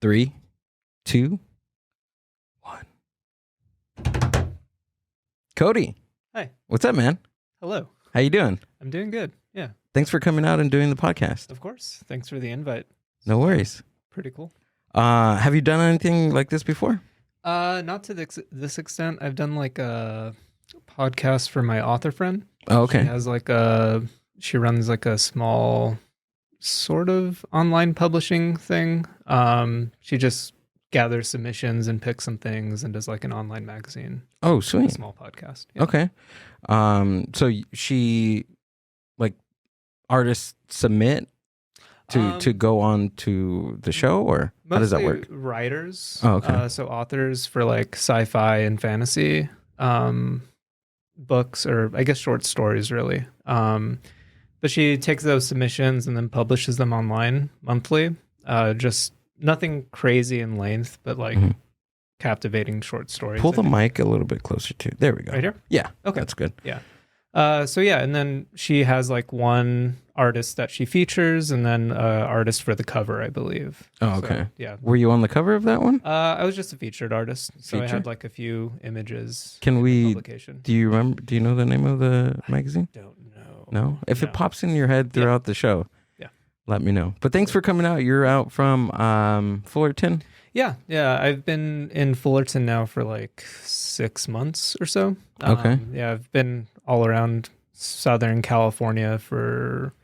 3, 2, 1. Cody. Hi. What's up, man? Hello. How you doing? I'm doing good. Yeah. Thanks for coming out and doing the podcast. Of course. Thanks for the invite. No worries. Pretty cool. Have you done anything like this before? Not to this extent. I've done like a podcast for my author friend. Oh, okay. She runs like a small sort of online publishing thing. She just gathers submissions and picks some things and does like an online magazine. Oh, sweet. A small podcast. Yeah. Okay. So she, like, artists submit to go on to the show, or how does that work? Writers. Oh, okay. So authors for like sci-fi and fantasy books, or I guess short stories, really. But she takes those submissions and then publishes them online monthly. Just nothing crazy in length, but like captivating short stories. Pull the mic a little bit closer to. There we go. Right here? Yeah. Okay. That's good. Yeah. And then she has like one artist that she features, and then artist for the cover, I believe. Oh, okay. So, yeah. Were you on the cover of that one? I was just a featured artist, so I Feature? had like a few images. Can in we- the publication. Do you remember? Do you know the name of the magazine? Don't know. No? If No. it pops in your head throughout the show, Yeah. let me know. But thanks for coming out. You're out from Fullerton? Yeah. I've been in Fullerton now for like 6 months or so. Okay. I've been all around Southern California for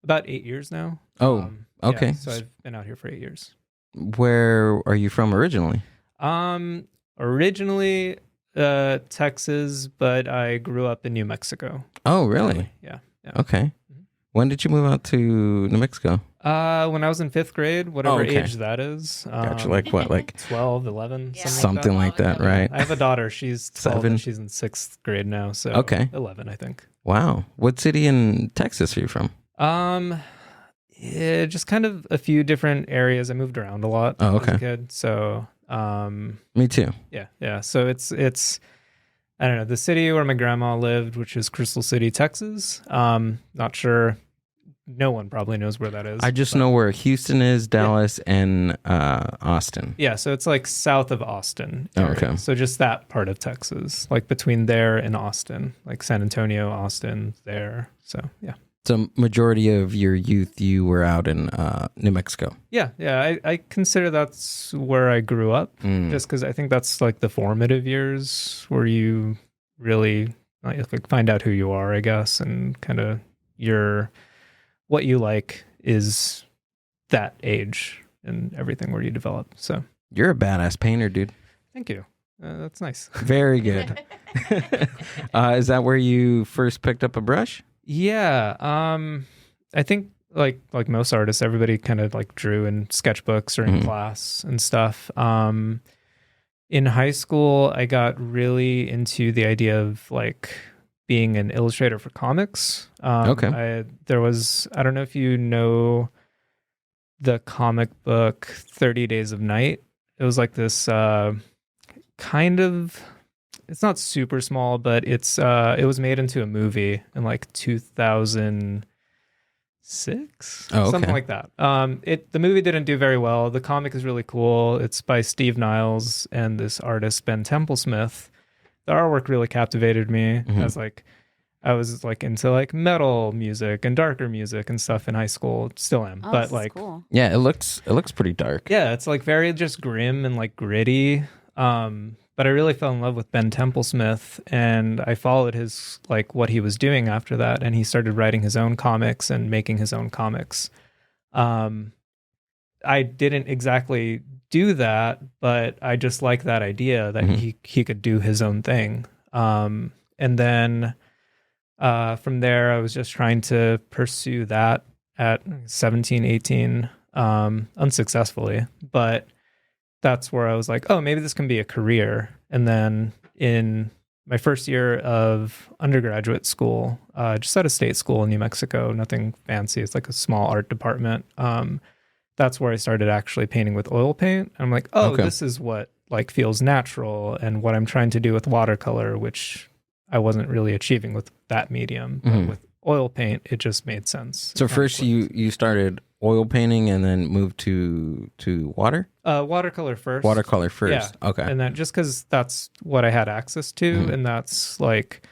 about 8 years now. Oh, okay. Yeah, so I've been out here for 8 years. Where are you from originally? Originally Texas, but I grew up in New Mexico. Oh, really? Yeah. Okay. When did you move out to New Mexico? When I was in 5th grade, whatever okay. age that is. Gotcha. Like what? Like 12, 11, something like that, right? I have a daughter. She's 12 7. and she's in 6th grade now. So Okay. 11, I think. Wow. What city in Texas are you from? Yeah, just kind of a few different areas. I moved around a lot Oh, as okay. a kid. So, Me too. yeah. So it's I don't know, the city where my grandma lived, which is Crystal City, Texas. Not sure. No one probably knows where that is. I just know where Houston is, Dallas, and Austin. Yeah, so it's like south of Austin. Oh, area. okay. So just that part of Texas, like between there and Austin, like San Antonio, Austin, there. So yeah. So majority of your youth, you were out in New Mexico. Yeah. I consider that's where I grew up, just because I think that's like the formative years where you really like find out who you are, I guess, and kind of what you like is that age and everything where you develop. So You're a badass painter, dude. thank you. That's nice. Very good. Is that where you first picked up a brush? Yeah. I think like most artists, everybody kind of like drew in sketchbooks or in class and stuff. In high school, I got really into the idea of like being an illustrator for comics. Okay. I don't know if you know the comic book 30 Days of Night. It was like this kind of, it's not super small, but it was made into a movie in like 2006, something like that. The movie didn't do very well. The comic is really cool. It's by Steve Niles and this artist Ben Templesmith. The artwork really captivated me as like I was like into like metal music and darker music and stuff in high school. Still am, but like cool. Yeah, it looks pretty dark. yeah, it's like very just grim and like gritty. But I really fell in love with Ben Templesmith, and I followed his like what he was doing after that, and he started writing his own comics and making his own comics. I didn't exactly do that, but I just like that idea that he could do his own thing. And then from there, I was just trying to pursue that at 17, 18, unsuccessfully. But that's where I was like, oh, maybe this can be a career. And then in my first year of undergraduate school, just at a state school in New Mexico, nothing fancy. It's like a small art department. That's where I started actually painting with oil paint. I'm like, oh, Okay. this is what like feels natural and what I'm trying to do with watercolor, which I wasn't really achieving with that medium. But with oil paint, it just made sense. So It kinda first clicked. you started oil painting and then moved to water? Watercolor first. Watercolor first. Yeah. Okay. And then just because that's what I had access to, and that's like,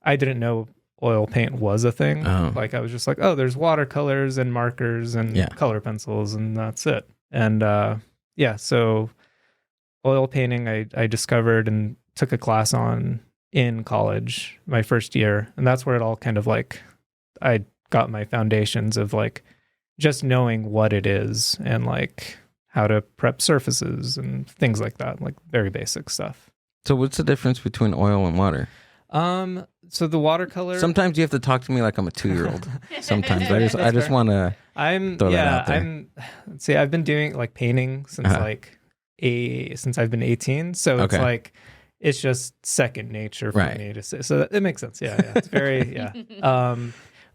I didn't know oil paint was a thing. Like I was just like, oh, there's watercolors and markers and color pencils, and that's it. And so oil painting I discovered and took a class on in college my first year, and that's where it all kind of like I got my foundations of like just knowing what it is and like how to prep surfaces and things like that, like very basic stuff. So what's the difference between oil and water? So the watercolor. Sometimes you have to talk to me like I'm a 2-year-old. Sometimes I just want to. Throw that out there. I've been doing like painting since since I've been 18. So it's like it's just second nature for me to say. So it makes sense. Yeah, it's very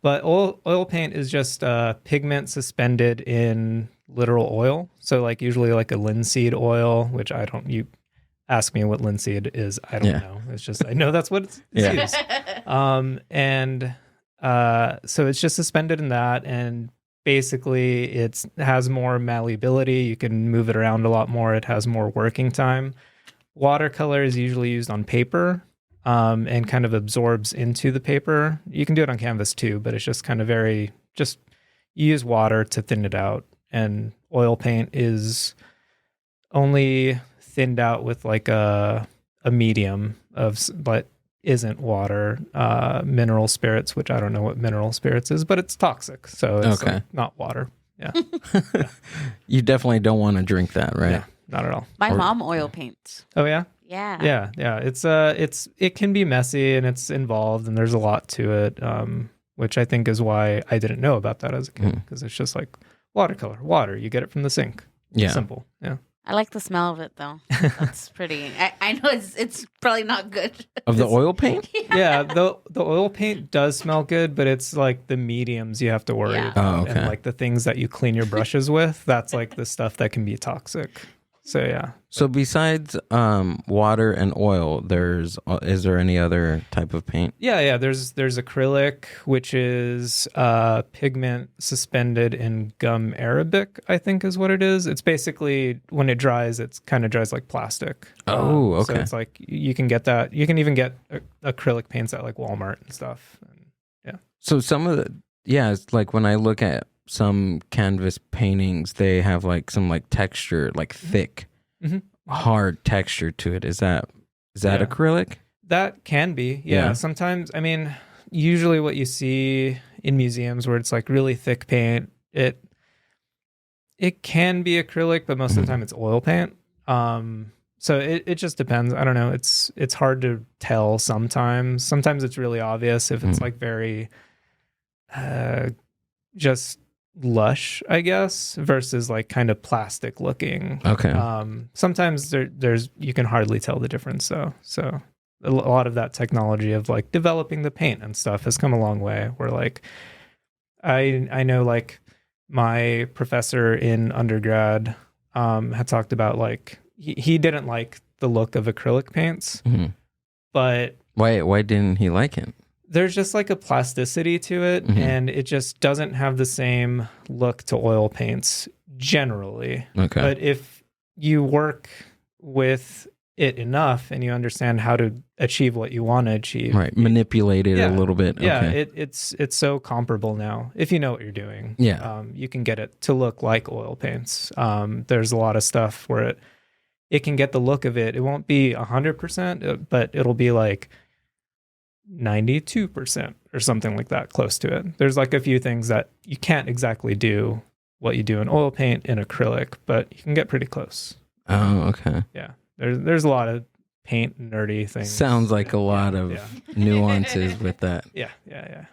But oil paint is just pigment suspended in literal oil. So like usually like a linseed oil, which you ask me what linseed is. I don't know. It's just, I know that's what it's used. So it's just suspended in that. And basically it has more malleability. You can move it around a lot more. It has more working time. Watercolor is usually used on paper. And kind of absorbs into the paper. You can do it on canvas too, but it's just kind of you use water to thin it out. And oil paint is only thinned out with like a medium but isn't water, mineral spirits, which I don't know what mineral spirits is, but it's toxic. So it's like not water. Yeah. You definitely don't want to drink that, right? Yeah, not at all. My mom oil paints. Oh yeah? Yeah. Yeah. It can be messy and it's involved and there's a lot to it, which I think is why I didn't know about that as a kid, because it's just like watercolor, water. You get it from the sink. Yeah. Simple. Yeah. I like the smell of it though. That's pretty. I know it's probably not good. Of the oil paint? Yeah, the oil paint does smell good, but it's like the mediums you have to worry about. Oh, okay. And like the things that you clean your brushes with, that's like the stuff that can be toxic. So yeah. So besides water and oil, is there any other type of paint? Yeah. There's acrylic, which is pigment suspended in gum arabic, I think is what it is. It's basically when it dries, it kind of dries like plastic. Oh, okay. So it's like you can get that. You can even get acrylic paints at like Walmart and stuff. And, So some of it's like when I look at some canvas paintings, they have like some like texture, like thick, hard texture to it. Is that acrylic? That can be. Yeah. Sometimes, I mean, usually what you see in museums where it's like really thick paint, it can be acrylic, but most of the time it's oil paint. So it just depends. I don't know. It's hard to tell sometimes. Sometimes it's really obvious if it's like very just lush, I guess, versus like kind of plastic looking. Okay. Sometimes there's you can hardly tell the difference though. So a lot of that technology of like developing the paint and stuff has come a long way. Where like I know like my professor in undergrad had talked about like he didn't like the look of acrylic paints, but why didn't he like it? There's just like a plasticity to it, and it just doesn't have the same look to oil paints generally. Okay. But if you work with it enough and you understand how to achieve what you want to achieve, right? Manipulate it a little bit. Yeah, okay. it's so comparable now. If you know what you're doing, you can get it to look like oil paints. There's a lot of stuff where it can get the look of it. It won't be 100%, but it'll be like 92% or something like that, close to it. There's like a few things that you can't exactly do what you do in oil paint in acrylic, but you can get pretty close. Oh, okay. Yeah. There's a lot of paint nerdy things. Sounds like a lot of nuances with that. Yeah.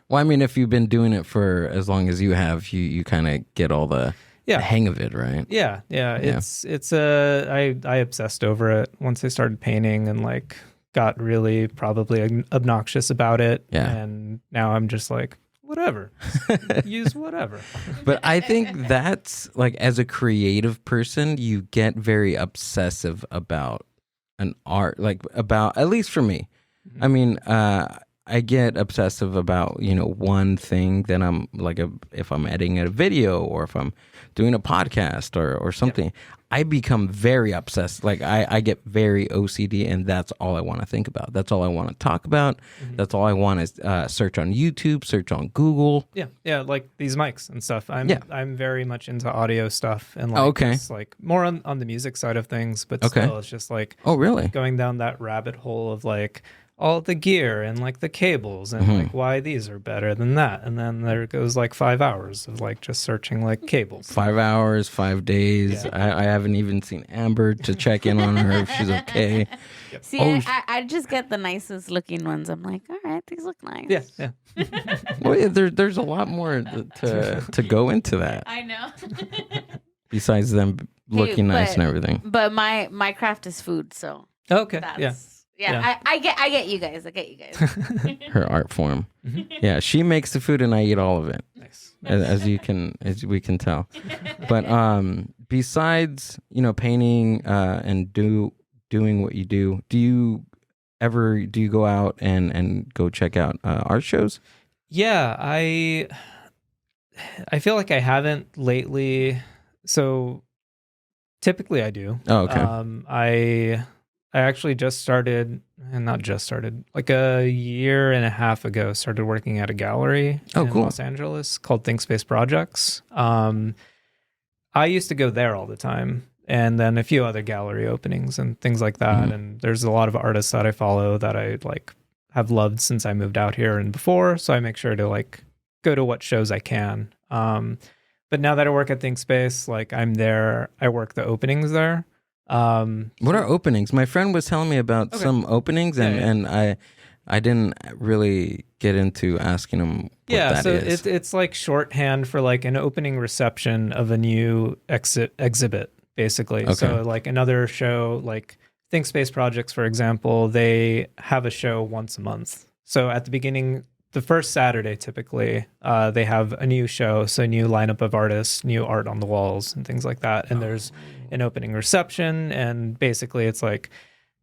Well, I mean, if you've been doing it for as long as you have, you kind of get all the hang of it, right? Yeah. I obsessed over it once I started painting and like got really probably obnoxious about it. Yeah. And now I'm just like, whatever. Use whatever. But I think that's like, as a creative person, you get very obsessive about an art, like about, at least for me. I mean, I get obsessive about, one thing that I'm like, if I'm editing a video or if I'm doing a podcast or something, I become very obsessed. Like I get very OCD, and that's all I want to think about. That's all I want to talk about. That's all I want is search on YouTube, search on Google. Yeah, like these mics and stuff. I'm very much into audio stuff and like just like more on the music side of things, but still it's just like really going down that rabbit hole of like all the gear and like the cables and like why these are better than that, and then there goes like 5 hours of like just searching like cables. 5 hours, 5 days. I haven't even seen Amber to check in on her if she's okay. See, I just get the nicest looking ones. I'm like, all right, these look nice. Yeah. Well, there's a lot more to go into that. I know. Besides them looking nice and everything. But my craft is food, so okay. Yeah, I get you guys. Her art form. Yeah, she makes the food and I eat all of it. Nice. As we can tell. But besides, painting and doing what you do you go out and go check out art shows? Yeah, I feel like I haven't lately. So typically I do. Oh, okay. I actually like a year and a half ago, started working at a gallery in Los Angeles called Think Space Projects. I used to go there all the time, and then a few other gallery openings and things like that. And there's a lot of artists that I follow that I like have loved since I moved out here and before. So I make sure to like go to what shows I can. But now that I work at Think Space, like I'm there, I work the openings there. What are openings? My friend was telling me about some openings, and I didn't really get into asking him what that is. It's like shorthand for like an opening reception of a new exhibit, basically. Okay. So like another show, like Think Space Projects, for example, they have a show once a month. So at the beginning, the first Saturday, typically, they have a new show, so a new lineup of artists, new art on the walls and things like that. And there's an opening reception, and basically it's like,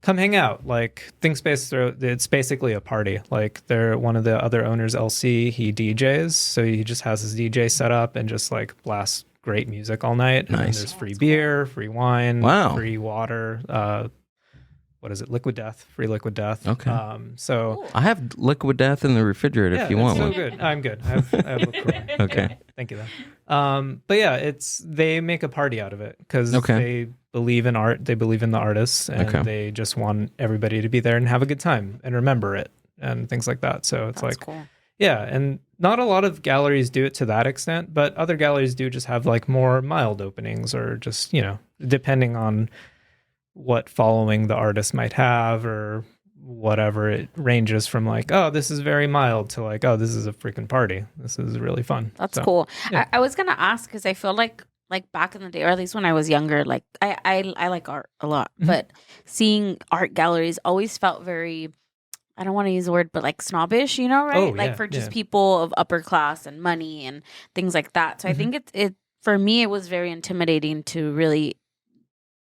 come hang out. Like Think Space, it's basically a party. Like they're one of the other owners, LC, he DJs, so he just has his DJ set up and just like blasts great music all night. And then there's free beer, free wine, free water. What is it? Liquid Death, free Liquid Death. Okay. So I have Liquid Death in the refrigerator if you want one. Good. I'm good. I have LaCroix. Okay. Yeah, thank you though. But yeah, they make a party out of it because they believe in art. They believe in the artists, and they just want everybody to be there and have a good time and remember it and things like that. So it's That's cool. Yeah, and not a lot of galleries do it to that extent, but other galleries do just have like more mild openings, or just, depending on what following the artist might have or whatever. It ranges from like, oh, this is very mild, to like, oh, this is a freaking party. This is really fun. That's cool. Yeah. I was gonna ask because I feel like back in the day, or at least when I was younger, like I like art a lot, but seeing art galleries always felt very, I don't want to use the word, but like snobbish, right? Oh, like for just people of upper class and money and things like that. So I think it for me, it was very intimidating to really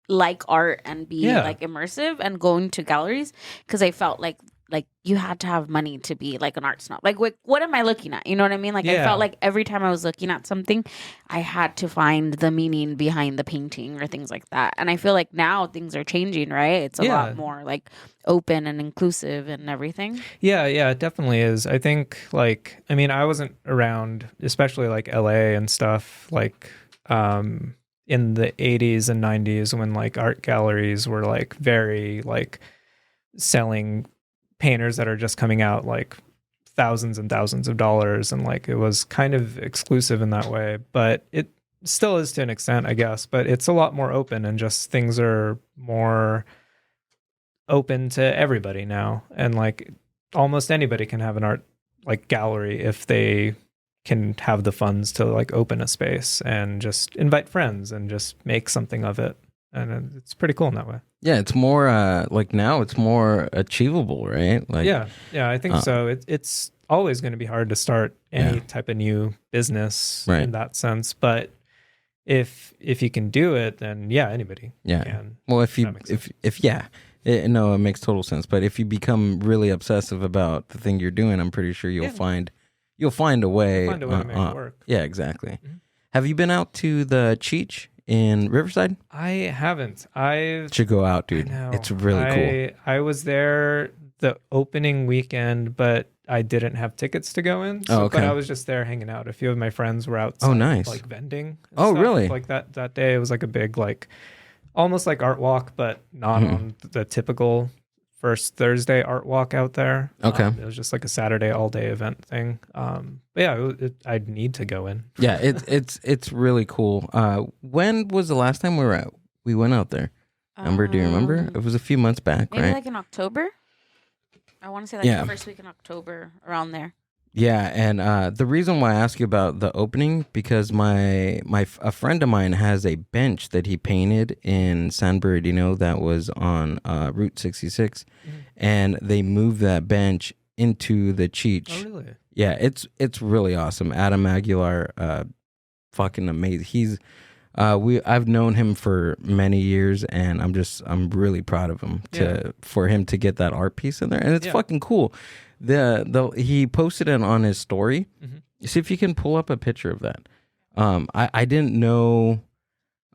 like art and be like immersive and going to galleries, because I felt like you had to have money to be like an art snob. Like what am I looking at? You know what I mean? Like I felt like every time I was looking at something, I had to find the meaning behind the painting or things like that. And I feel like now things are changing, right? It's a lot more like open and inclusive and everything. Yeah, it definitely is. I think I wasn't around, especially like LA and stuff, like in the 80s and 90s, when like art galleries were like very like selling painters that are just coming out like thousands and thousands of dollars, and like it was kind of exclusive in that way. But it still is to an extent, I guess, but it's a lot more open, and just things are more open to everybody now, and like almost anybody can have an art like gallery if they can have the funds to like open a space and just invite friends and just make something of it. And it's pretty cool in that way. Yeah, it's more like now it's more achievable, right? Like yeah, I think so. It's always going to be hard to start any type of new business in that sense, but if you can do it, then yeah, anybody Yeah. can. Well, it makes total sense. But if you become really obsessive about the thing you're doing, I'm pretty sure you'll find a way. You'll find a way to make it work. Yeah, exactly. Have you been out to the Cheech in Riverside? I haven't. Should go out, dude. It's really cool. I was there the opening weekend, but I didn't have tickets to go in. So, But I was just there hanging out. A few of my friends were outside, nice. like vending. Oh, really? Like that day, it was like a big, like almost like art walk, but not on the typical first Thursday art walk out there. Okay. It was just like a Saturday all day event thing. But yeah, I'd need to go in. Yeah, it's really cool. When was the last time we went out there? Do you remember? It was a few months back, maybe right? Like in October. I want to say like the first week in October, around there. Yeah, and the reason why I ask you about the opening, because a friend of mine has a bench that he painted in San Bernardino that was on Route 66, and they moved that bench into the Cheech. Oh, really? Yeah, it's really awesome. Adam Aguilar, fucking amazing. He's I've known him for many years, and I'm really proud of him for him to get that art piece in there, and it's fucking cool. He posted it on his story. See if you can pull up a picture of that. I didn't know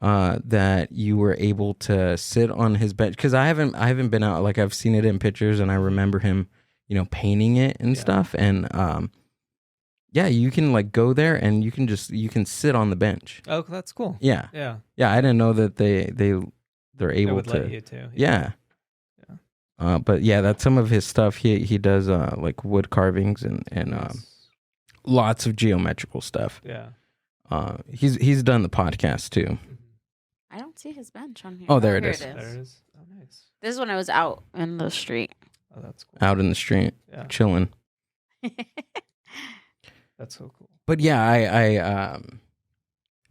that you were able to sit on his bench, because I haven't been out. Like, I've seen it in pictures, and I remember him, painting it and stuff. And you can like go there and you can sit on the bench. Oh, that's cool. Yeah. I didn't know that they're able would to. Let you too. Yeah. But yeah, that's some of his stuff. He does like wood carvings and lots of geometrical stuff. Yeah. He's done the podcast too. I don't see his bench on here. Oh, there it is. There it is. Oh, nice. This is when I was out in the street. Oh, that's cool. Out in the street, chilling. That's so cool. But yeah,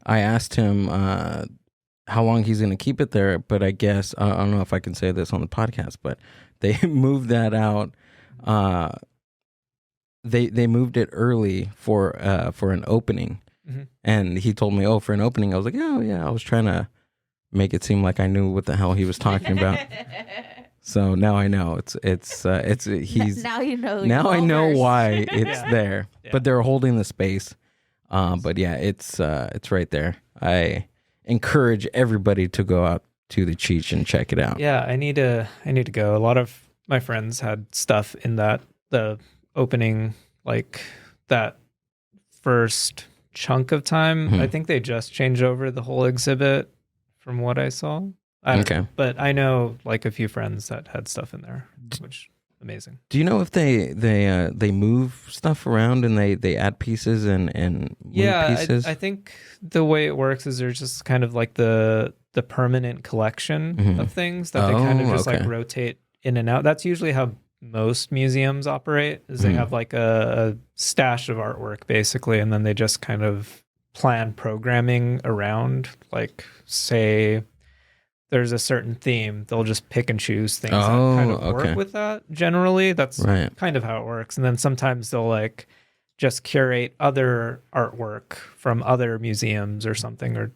I asked him how long he's going to keep it there, but I guess I don't know if I can say this on the podcast, but they moved that out. They moved it early for an opening, and he told me, "Oh, for an opening." I was like, "Oh yeah." I was trying to make it seem like I knew what the hell he was talking about. So now I know he's now you know. Now I know why it's there. Yeah. But they're holding the space. But yeah, it's right there. I encourage everybody to go out to the Cheech and check it out. Yeah, I need to go. A lot of my friends had stuff in the opening, like that first chunk of time. I think they just changed over the whole exhibit from what I saw. Okay. But I know like a few friends that had stuff in there, which amazing. Do you know if they move stuff around and they add pieces and move pieces? I think the way it works is there's just kind of like the permanent collection of things that they kind of just like rotate in and out. That's usually how most museums operate, is they have like a stash of artwork basically, and then they just kind of plan programming around, like say there's a certain theme, they'll just pick and choose things that kind of work with that. Generally, that's kind of how it works. And then sometimes they'll like just curate other artwork from other museums or something, or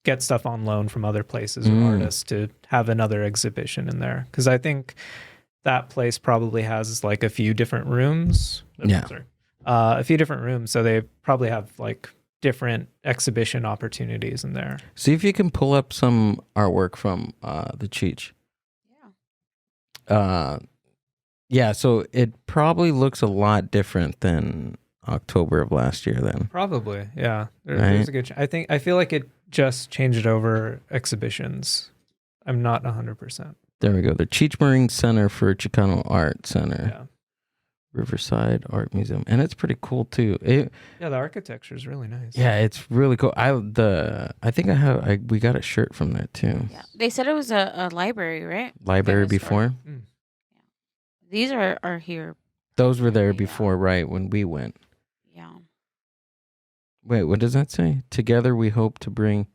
get stuff on loan from other places or artists to have another exhibition in there. Because I think that place probably has like a few different rooms. A few different rooms. So they probably have like different exhibition opportunities in there. See if you can pull up some artwork from the Cheech. So it probably looks a lot different than October of last year then. Probably, yeah. There's a good I feel like it just changed over exhibitions. I'm not 100%. There we go. The Cheech Marine Center for Chicano Art Center. Yeah. Riverside Art Museum, and it's pretty cool too. The architecture is really nice. Yeah, it's really cool. I think we got a shirt from there too. Yeah, they said it was a library, right? Library before. Yeah. These are here. Those were there before, right? When we went. Yeah. Wait, what does that say? Together, we hope to bring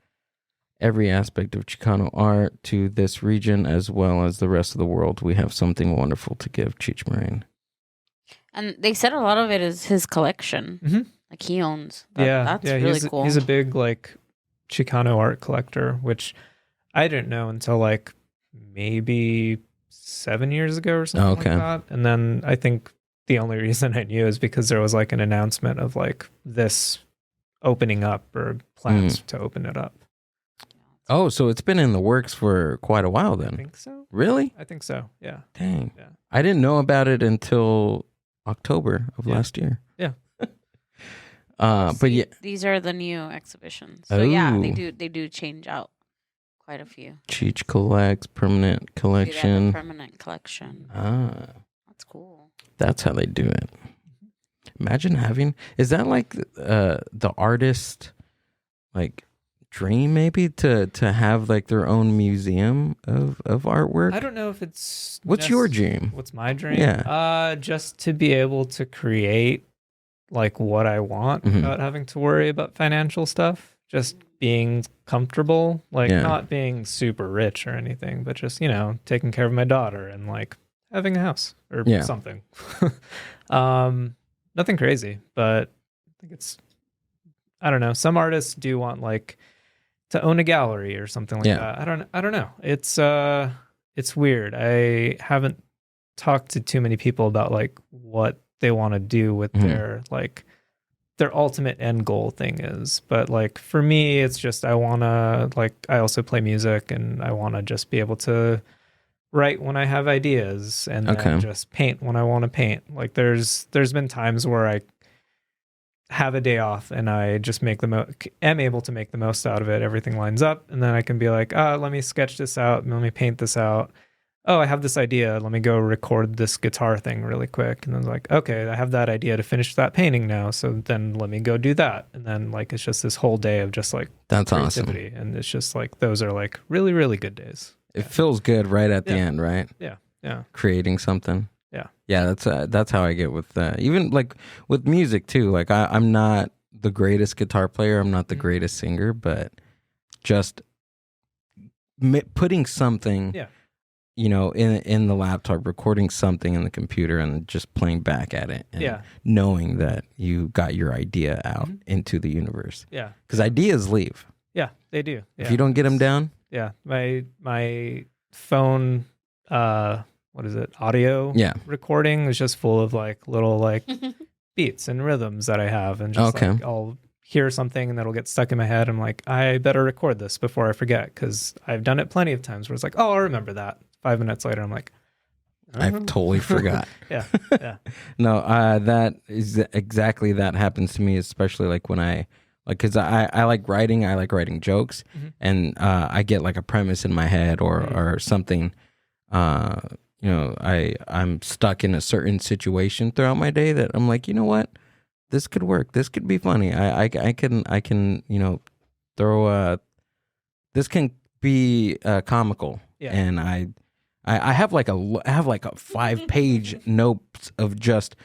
every aspect of Chicano art to this region as well as the rest of the world. We have something wonderful to give, Cheech Marine. And they said a lot of it is his collection. Like he owns. That's really cool. He's a big like Chicano art collector, which I didn't know until like maybe 7 years ago or something like that. And then I think the only reason I knew is because there was like an announcement of like this opening up or plans to open it up. Oh, so it's been in the works for quite a while then. I think so. Really? I think so. Yeah. Dang. Yeah. I didn't know about it until October of last year. Yeah. But yeah, these are the new exhibitions. So yeah, they do change out quite a few. Cheech collects permanent collection. Permanent collection. That's cool. That's how they do it. Imagine having, is that like the artist like dream maybe to have like their own museum of artwork? I don't know if it's what's your dream? What's my dream? Yeah. Just to be able to create like what I want without having to worry about financial stuff. Just being comfortable, like not being super rich or anything, but just, you know, taking care of my daughter and like having a house or something. Nothing crazy, but I think it's, I don't know. Some artists do want like to own a gallery or something like that. I don't know. It's weird. I haven't talked to too many people about like what they want to do with their like their ultimate end goal thing is. But like for me, it's just I want to like I also play music and I want to just be able to write when I have ideas and then just paint when I want to paint. Like there's been times where I have a day off and I just am able to make the most out of it. Everything lines up and then I can be like, let me sketch this out. Let me paint this out. Oh, I have this idea. Let me go record this guitar thing really quick. And then like, okay, I have that idea to finish that painting now. So then let me go do that. And then like, it's just this whole day of just like that's creativity. Awesome. And it's just like, those are like really, really good days. It feels good right at the end, right? Yeah. Yeah. Creating something. Yeah. Yeah. That's how I get with even like with music too. Like I'm not the greatest guitar player. I'm not the greatest singer, but just putting something, you know, in the laptop, recording something in the computer and just playing back at it. And knowing that you got your idea out into the universe. Yeah. Because ideas leave. Yeah, they do. If you don't get them down. Yeah. My phone, what is it? Audio recording is just full of like little like beats and rhythms that I have. And just like I'll hear something and that'll get stuck in my head. I'm like, I better record this before I forget. Cause I've done it plenty of times where it's like, oh, I'll remember that. 5 minutes later, I'm like, I've totally forgot. Yeah. No, that is exactly that happens to me, especially like when I like, cause I like writing jokes and I get like a premise in my head or something, you know, I'm stuck in a certain situation throughout my day that I'm like, you know what, this could work. This could be funny. I can, you know, throw this can be comical. Yeah. And I have like a 5-page notes of just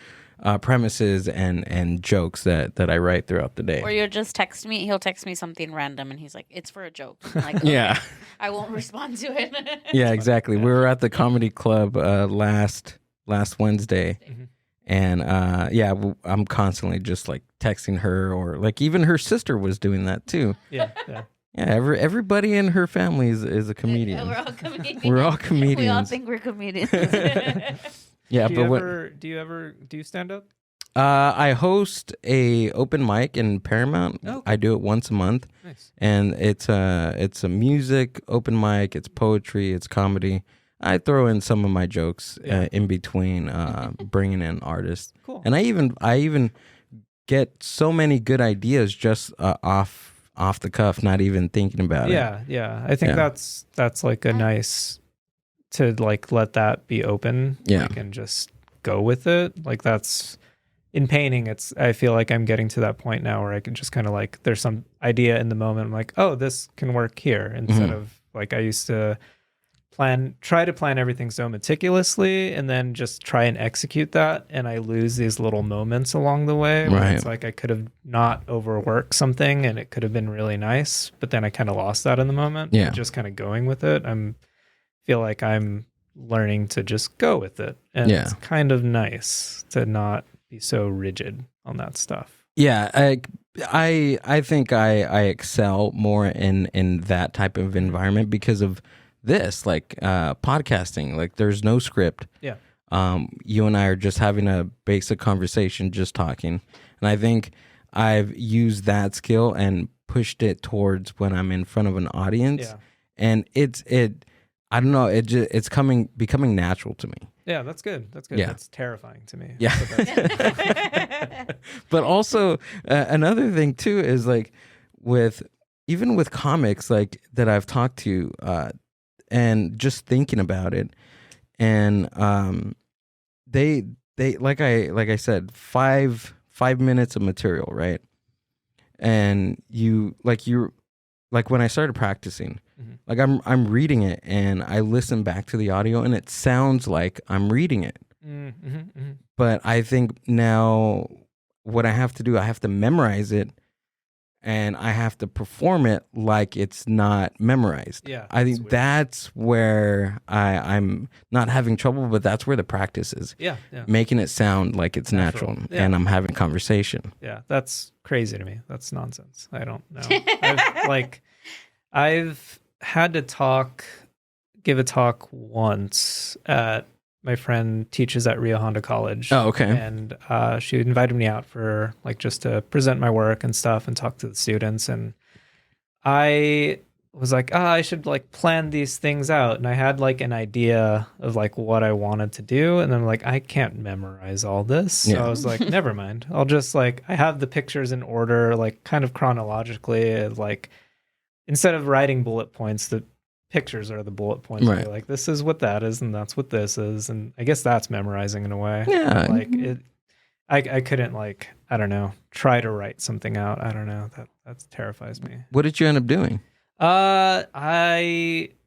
premises and jokes that I write throughout the day. Or you'll just text me. He'll text me something random, and he's like, "It's for a joke." I'm like, okay, I won't respond to it. Yeah, exactly. We were at the comedy club last Wednesday, and I'm constantly just like texting her, or like even her sister was doing that too. Yeah. Yeah, everybody in her family is a comedian. We're all comedians. We're all comedians. We all think we're comedians. Yeah, do you ever do stand up? I host a open mic in Paramount. Oh, okay. I do it once a month. Nice. And it's a music open mic. It's poetry. It's comedy. I throw in some of my jokes in between, bringing in artists. Cool. And I even get so many good ideas just off the cuff, not even thinking about it. Yeah. I think that's like a nice to like let that be open. Yeah. Like, and just go with it. Like that's in painting. I feel like I'm getting to that point now where I can just kind of like, there's some idea in the moment. I'm like, oh, this can work here, instead of like, I used to try to plan everything so meticulously and then just try and execute that. And I lose these little moments along the way where it's like I could have not overworked something and it could have been really nice, but then I kind of lost that in the moment. Yeah. Just kind of going with it. Feel like I'm learning to just go with it. And it's kind of nice to not be so rigid on that stuff. Yeah. I think I excel more in that type of environment because of this, like podcasting. Like there's no script. Yeah. You and I are just having a basic conversation, just talking. And I think I've used that skill and pushed it towards when I'm in front of an audience. Yeah. And I don't know, it's becoming natural to me. Yeah, that's good. That's good. Yeah. That's terrifying to me. Yeah. But also another thing too is like even with comics like that I've talked to and just thinking about it, and they like I said, 5 minutes of material, right? And you're like when I started practicing, like I'm reading it and I listen back to the audio and it sounds like I'm reading it. But I think now what I have to do, I have to memorize it and I have to perform it like it's not memorized. Yeah, I think that's where I'm not having trouble, but that's where the practice is. Yeah. Making it sound like it's natural. Yeah. And I'm having conversation. Yeah, that's crazy to me. That's nonsense. I don't know. I've had to give a talk once at my friend teaches at Rio Honda College. Oh, okay. And she invited me out for just to present my work and stuff and talk to the students. And I was like, I should plan these things out. And I had an idea of what I wanted to do. And then I can't memorize all this. So I was like, never mind. I'll just I have the pictures in order, kind of chronologically, instead of writing bullet points, the pictures are the bullet points. Right. This is what that is, and that's what this is, and I guess that's memorizing in a way. Yeah. I couldn't I don't know, try to write something out. I don't know. That terrifies me. What did you end up doing? I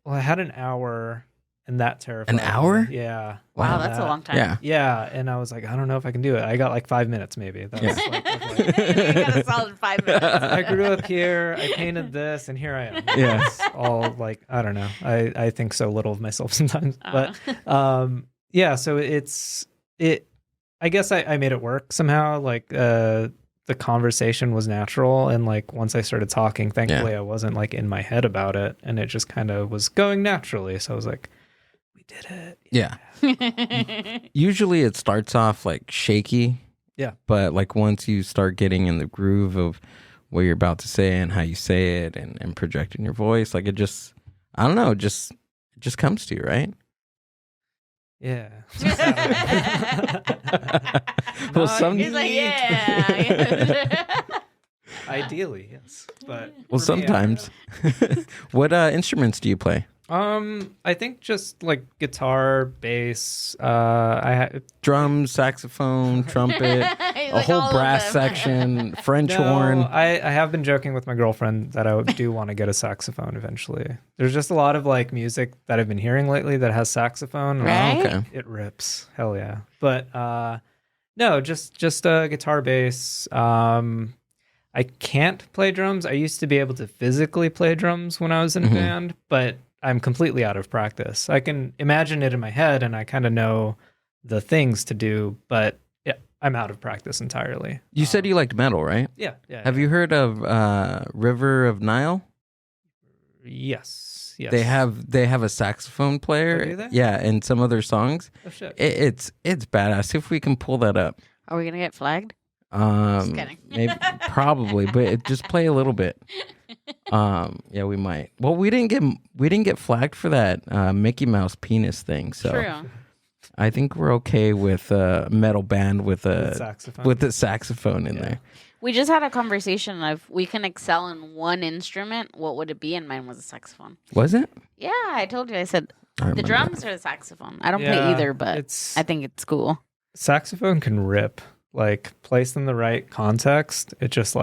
had an hour, and that terrified An hour? me. Yeah. Wow, that's a long time. Yeah. Yeah, and I was like, I don't know if I can do it. I got 5 minutes maybe. That's You got a solid 5 minutes. I grew up here. I painted this, and here I am. Yeah. It's all I don't know. I think so little of myself sometimes. But yeah. So I guess I made it work somehow. The conversation was natural, and once I started talking, thankfully I wasn't in my head about it, and it just kind of was going naturally. So I was like, we did it. Yeah. Usually it starts off shaky. Yeah. But once you start getting in the groove of what you're about to say and how you say it and projecting your voice, it just, I don't know, it just comes to you, right? Yeah. Well, some He's like, yeah. Ideally, yes. But well, for me, sometimes. What instruments do you play? I think just guitar, bass. Drums, saxophone, trumpet, a like whole all of brass them. section, French No, horn. I have been joking with my girlfriend that I do want to get a saxophone eventually. There's just a lot of music that I've been hearing lately that has saxophone. and Right? Okay. It rips. Hell yeah. But no, just guitar, bass. I can't play drums. I used to be able to physically play drums when I was in a band, but I'm completely out of practice. I can imagine it in my head and I kind of know the things to do, but yeah, I'm out of practice entirely. You said you liked metal, right? Yeah. Have you heard of River of Nile? Yes. They have a saxophone player. Oh, do they? Yeah, and some other songs. Oh, shit. It's badass. See if we can pull that up. Are we gonna get flagged? Just kidding. Maybe, probably, but just play a little bit. Yeah, we might. Well, we didn't get flagged for that Mickey Mouse penis thing, so True. I think we're okay with a metal band with With saxophone. the saxophone in there. We just had a conversation of we can excel in one instrument. What would it be? And mine was a saxophone. Was it? Yeah, I told you. I said I the remember drums or the saxophone. I don't Yeah, play either, but it's I think it's cool. saxophone can rip. Placed in the right context, it just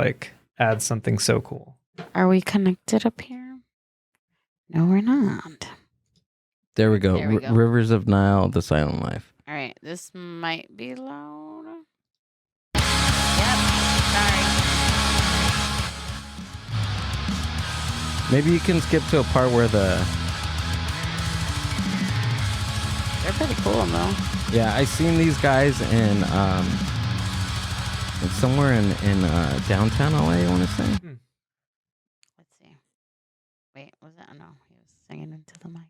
adds something so cool. Are we connected up here? No, we're not. There we go. There we go. Rivers of Nile, The Silent Life. All right, this might be loud. Yep. Sorry. Maybe you can skip to a part where They're pretty cool though. Yeah, I seen these guys in It's somewhere in downtown LA, I want to say. Let's see. Wait, was that? No, he was singing into the mic.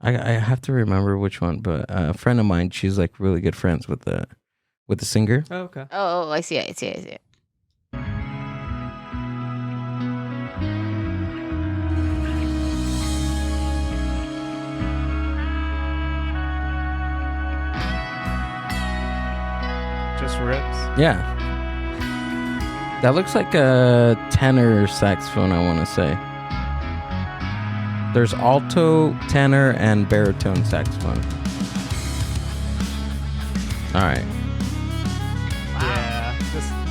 I have to remember which one, but a friend of mine, she's like really good friends with the singer. Oh, okay. Oh, I see it. Just rips. Yeah. That looks like a tenor saxophone, I want to say. There's alto, tenor, and baritone saxophone. All right. Wow. Yeah,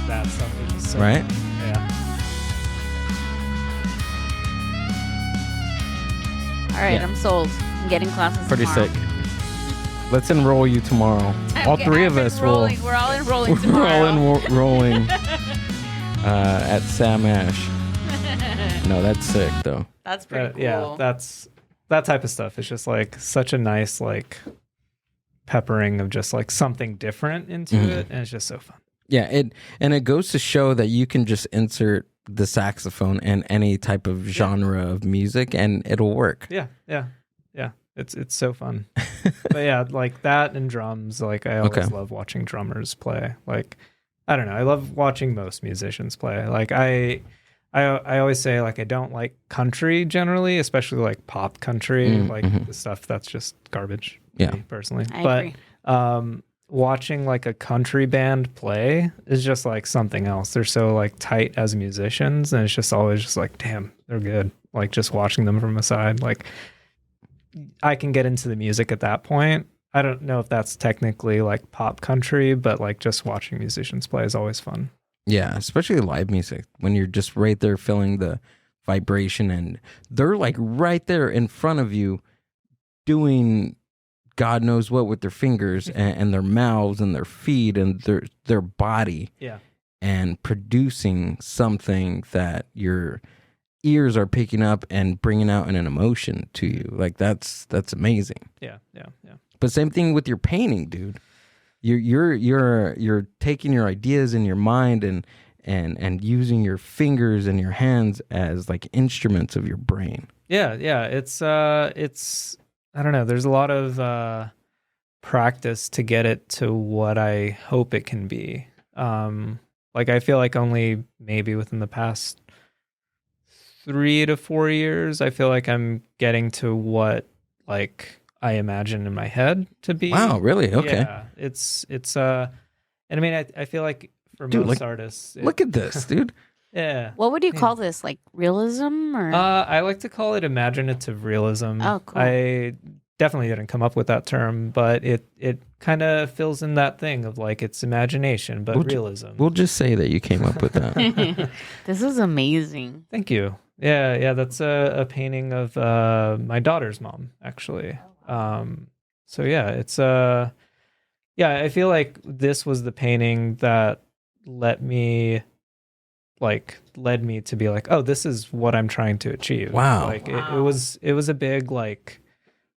that stuff is just so Right? Yeah. All right, Yeah. I'm sold. I'm getting classes Pretty tomorrow. sick. Let's enroll you tomorrow. All three of us will. We're all enrolling We're tomorrow. all enrolling at Sam Ash. No, that's sick though. That's pretty cool. Yeah, that's that type of stuff. It's just like such a nice like peppering of just like something different into it, and it's just so fun. Yeah, it goes to show that you can just insert the saxophone in any type of genre of music, and it'll work. Yeah. It's so fun. But yeah, like that and drums. Like I always love watching drummers play. Like I don't know, I love watching most musicians play. Like I always say like I don't like country generally, especially like pop country, like the stuff that's just garbage. Yeah, me personally. I agree. Watching like a country band play is just like something else. They're so like tight as musicians, and it's just always just like, damn, they're good. Like just watching them from a side, like I can get into the music at that point. I don't know if that's technically like pop country, but like just watching musicians play is always fun. Yeah, especially live music when you're just right there feeling the vibration, and they're like right there in front of you doing God knows what with their fingers and their mouths and their feet and their body. Yeah. And producing something that your ears are picking up and bringing out an emotion to you. Like that's amazing. Yeah. But same thing with your painting, dude. You're taking your ideas in your mind and using your fingers and your hands as like instruments of your brain. Yeah. It's I don't know. There's a lot of practice to get it to what I hope it can be. Like I feel like only maybe within the past 3 to 4 years, I feel like I'm getting to what like I imagine in my head to be. Wow, really? Okay. Yeah, it's and I mean I feel like for Dude, most artists, look at this, dude. Yeah. What would you call this? Like realism or? I like to call it imaginative realism. Oh, cool. I definitely didn't come up with that term, but it kind of fills in that thing of like it's imagination, but realism. We'll just say that you came up with that. This is amazing. Thank you. Yeah. That's a painting of my daughter's mom, actually. So yeah, it's I feel like this was the painting that led me to be like, oh, this is what I'm trying to achieve. Wow. Like it was a big like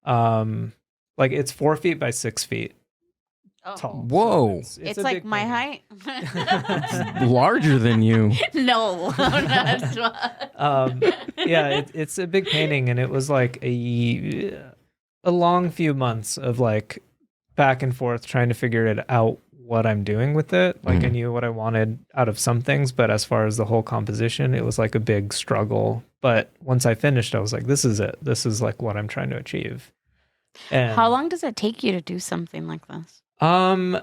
it's 4 feet by 6 feet tall. Whoa. So It's a like big my painting. height. It's larger than you. No. It's a big painting, and it was like a long few months of like back and forth trying to figure it out what I'm doing with it. Like I knew what I wanted out of some things, but as far as the whole composition, it was like a big struggle. But once I finished, I was like, this is it. This is like what I'm trying to achieve. And How long does it take you to do something like this? Now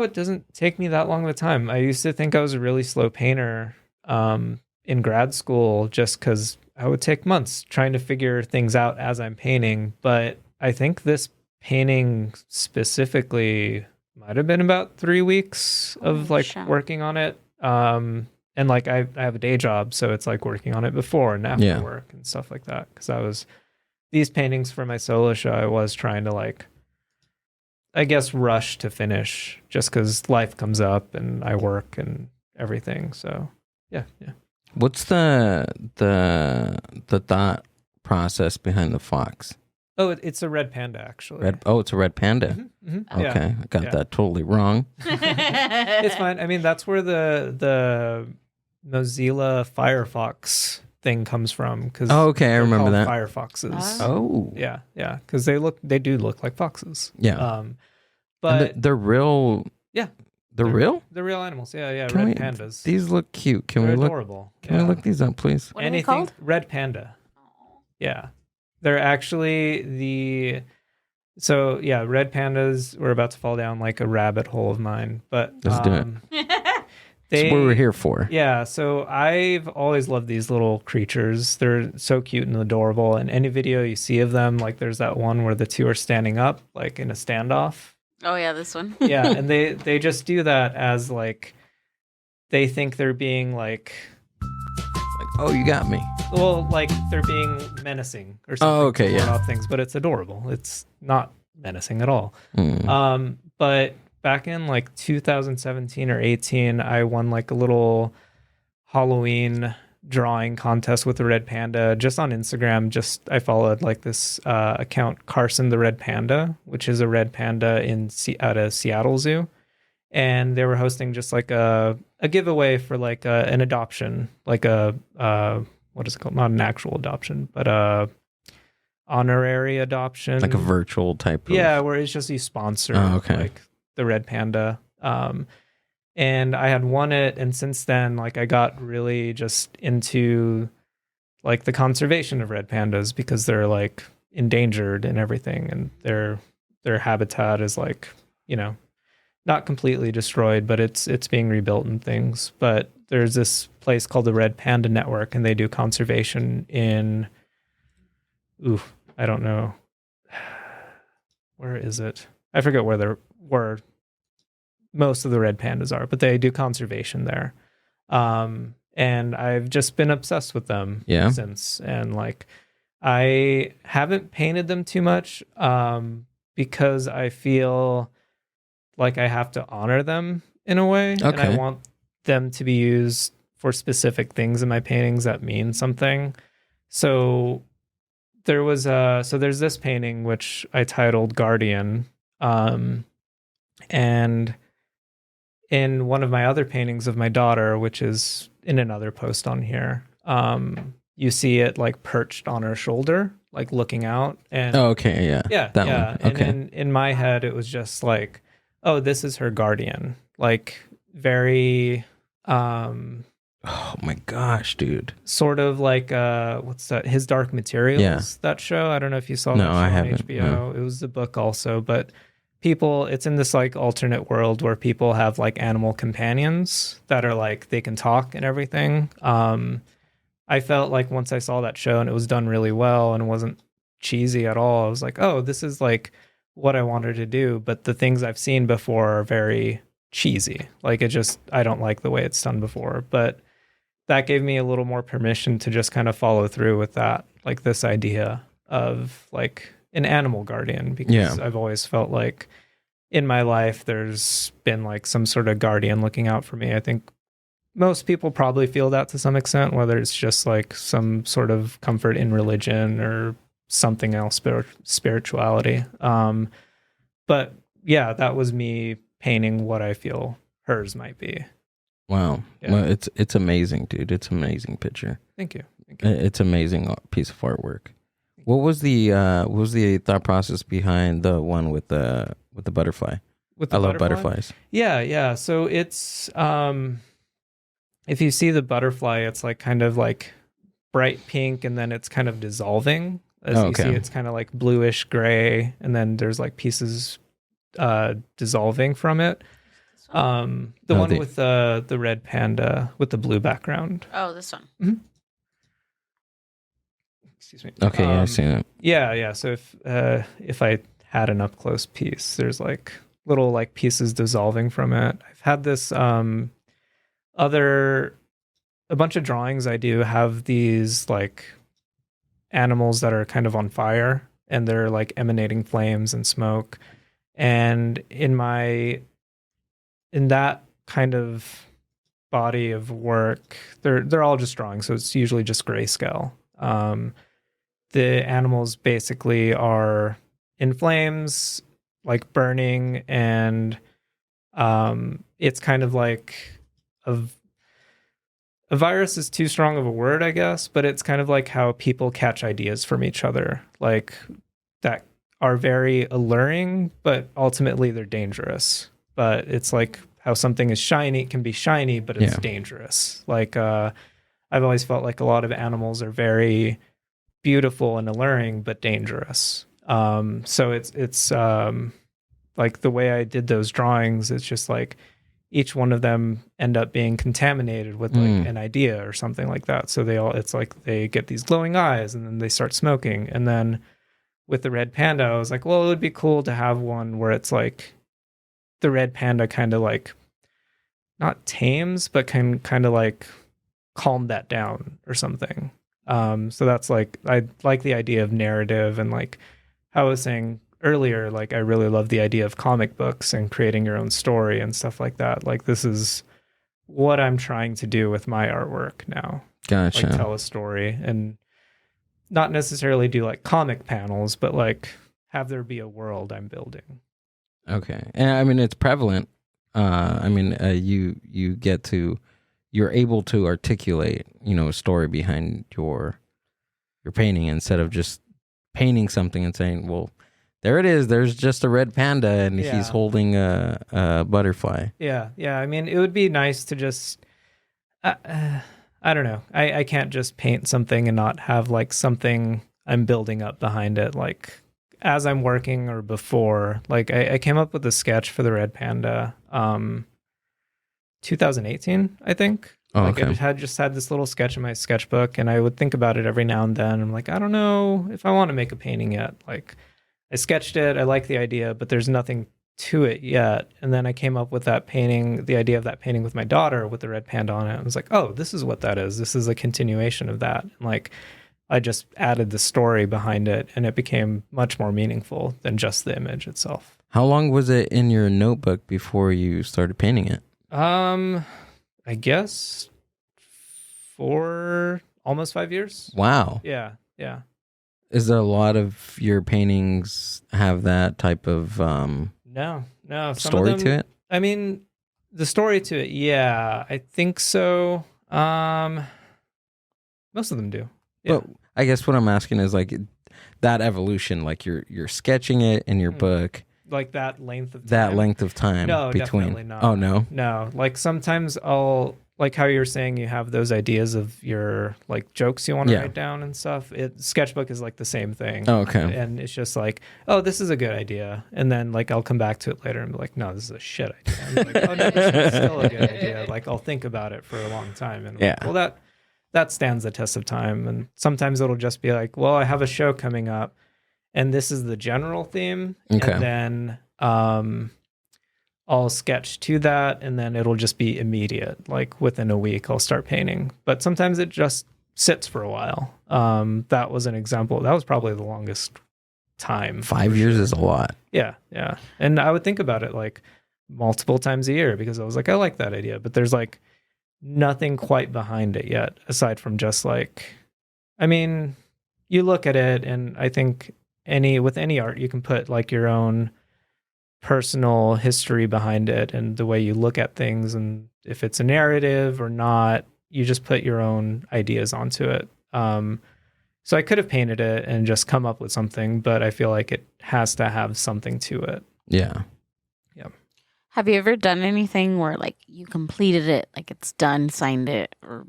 it doesn't take me that long of a time. I used to think I was a really slow painter in grad school just because I would take months trying to figure things out as I'm painting. But I think this painting specifically might have been about 3 weeks of working on it. And like I have a day job, so it's like working on it before and after work and stuff like that. Because these paintings for my solo show, I was trying to like, I guess, rush to finish just because life comes up and I work and everything. So yeah. What's the thought process behind the fox? Oh, it's a red panda, actually. It's a red panda. Mm-hmm. Okay, I got that totally wrong. It's fine. I mean, that's where the Mozilla Firefox thing comes from. Okay, I remember that. Firefoxes. Oh, yeah, because they do look like foxes. Yeah, but and they're real. Yeah, they're real. They're real animals. Yeah, red pandas. These look cute. They're adorable. Can we look these up, please? What are they called? Red panda. Yeah, they're actually red pandas were about to fall down like a rabbit hole of mine, but let's do it. That's what we're here for. Yeah, so I've always loved these little creatures. They're so cute and adorable. And any video you see of them, like there's that one where the two are standing up, like in a standoff. Oh yeah, this one. Yeah, and they just do that as like they think they're being like, oh, you got me. Well, like they're being menacing or something. Oh, okay, yeah. Things, but it's adorable. It's not menacing at all. Mm. But back in like 2017 or 18, I won like a little Halloween drawing contest with the red panda just on Instagram. I followed like this account, Carson the Red Panda, which is a red panda at a Seattle zoo. And they were hosting just like a giveaway for like an adoption, like what is it called? Not an actual adoption, but a honorary adoption. Like a virtual type of... Yeah, where it's just you sponsor like the red panda. And I had won it, and since then, like I got really just into like the conservation of red pandas because they're like endangered and everything, and their habitat is like, you know, not completely destroyed, but it's being rebuilt and things. But there's this place called the Red Panda Network, and they do conservation in I don't know. Where is it? I forget where most of the red pandas are, but they do conservation there. And I've just been obsessed with them since. And like, I haven't painted them too much because I feel like I have to honor them in a way. Okay. And I want them to be used for specific things in my paintings that mean something. So there's this painting which I titled Guardian. And in one of my other paintings of my daughter, which is in another post on here, you see it like perched on her shoulder, like looking out. And one. Okay. And then in my head, it was just like, oh, this is her guardian. Like very, oh my gosh, dude. sort of like what's that? His Dark Materials. Yeah. That show. I don't know if you saw that No, show I on haven't, HBO. no. It was the book also, but it's in this like alternate world where people have like animal companions that are like they can talk and everything. I felt like once I saw that show and it was done really well and it wasn't cheesy at all, I was like, oh, this is like what I wanted to do. But the things I've seen before are very cheesy. Like I don't like the way it's done before. But that gave me a little more permission to just kind of follow through with that, like this idea of like an animal guardian, because I've always felt like in my life there's been like some sort of guardian looking out for me. I think most people probably feel that to some extent, whether it's just like some sort of comfort in religion or something else, spirituality. But yeah, that was me painting what I feel hers might be. Wow. Yeah. Well, it's amazing, dude. It's an amazing picture. Thank you. It's amazing piece of artwork. What was the thought process behind the one with the butterfly? I love butterflies. Yeah. So it's if you see the butterfly, it's like kind of like bright pink, and then it's kind of dissolving. As you see, it's kind of like bluish gray, and then there's like pieces dissolving from it. With the red panda with the blue background. Oh, this one. Mm-hmm. Excuse me. Okay, I see that. Yeah. So if I had an up close piece, there's like little like pieces dissolving from it. I've had this a bunch of drawings I do have these like animals that are kind of on fire, and they're like emanating flames and smoke. And in that kind of body of work, they're all just drawings, so it's usually just grayscale. the animals basically are in flames, like burning, and it's kind of like a virus is too strong of a word, I guess, but it's kind of like how people catch ideas from each other, like that are very alluring, but ultimately they're dangerous. But it's like how something is shiny, it can be shiny, but it's dangerous. Like I've always felt like a lot of animals are very beautiful and alluring, but dangerous. So it's like the way I did those drawings, it's just like each one of them end up being contaminated with like an idea or something like that. So it's like they get these glowing eyes and then they start smoking. And then with the red panda, I was like, well, it would be cool to have one where it's like the red panda kind of like not tames, but can kind of like calm that down or something. So that's like, I like the idea of narrative, and like how I was saying earlier, like I really love the idea of comic books and creating your own story and stuff like that. Like this is what I'm trying to do with my artwork now. Gotcha. Like tell a story and not necessarily do like comic panels, but like have there be a world I'm building. Okay. And I mean, it's prevalent. You're able to articulate, a story behind your painting instead of just painting something and saying, well, there it is. There's just a red panda and he's holding a butterfly. Yeah. Yeah. I mean, it would be nice to just, I don't know. I can't just paint something and not have like something I'm building up behind it. Like as I'm working or before, like I came up with a sketch for the red panda, 2018, I think. Oh, like okay. I had this little sketch in my sketchbook, and I would think about it every now and then. I'm like, I don't know if I want to make a painting yet. Like I sketched it, I like the idea, but there's nothing to it yet. And then I came up with that painting, the idea of that painting with my daughter with the red panda on it. I was like, oh, this is what that is. This is a continuation of that. And like I just added the story behind it, and it became much more meaningful than just the image itself. How long was it in your notebook before you started painting it? I guess for almost 5 years. Wow. Yeah. Yeah. Is there a lot of your paintings have that type of No. Some story of them, to it? I mean, the story to it, yeah, I think so. Most of them do. Yeah. But I guess what I'm asking is like that evolution, like you're sketching it in your book. Like that length of time? That length of time No, between. definitely not. Oh, no? No. Like sometimes I'll, like how you're saying you have those ideas of your like jokes you want to write down and stuff. Sketchbook is like the same thing. Oh, okay. And it's just like, oh, this is a good idea. And then like I'll come back to it later and be like, no, this is a shit idea. I'm like, oh, no, this is still a good idea. Like I'll think about it for a long time. And like, well, that stands the test of time. And sometimes it'll just be like, well, I have a show coming up, and this is the general theme. Okay. And then I'll sketch to that, and then it'll just be immediate. Like within a week, I'll start painting. But sometimes it just sits for a while. That was an example. That was probably the longest time. 5 years is a lot. Yeah, yeah. And I would think about it like multiple times a year because I was like, I like that idea. But there's like nothing quite behind it yet, aside from just like, I mean, you look at it, and I think with any art, you can put like your own personal history behind it and the way you look at things, and if it's a narrative or not, you just put your own ideas onto it. So I could have painted it and just come up with something, but I feel like it has to have something to it. Yeah. Yeah. Have you ever done anything where like you completed it, like it's done, signed it, or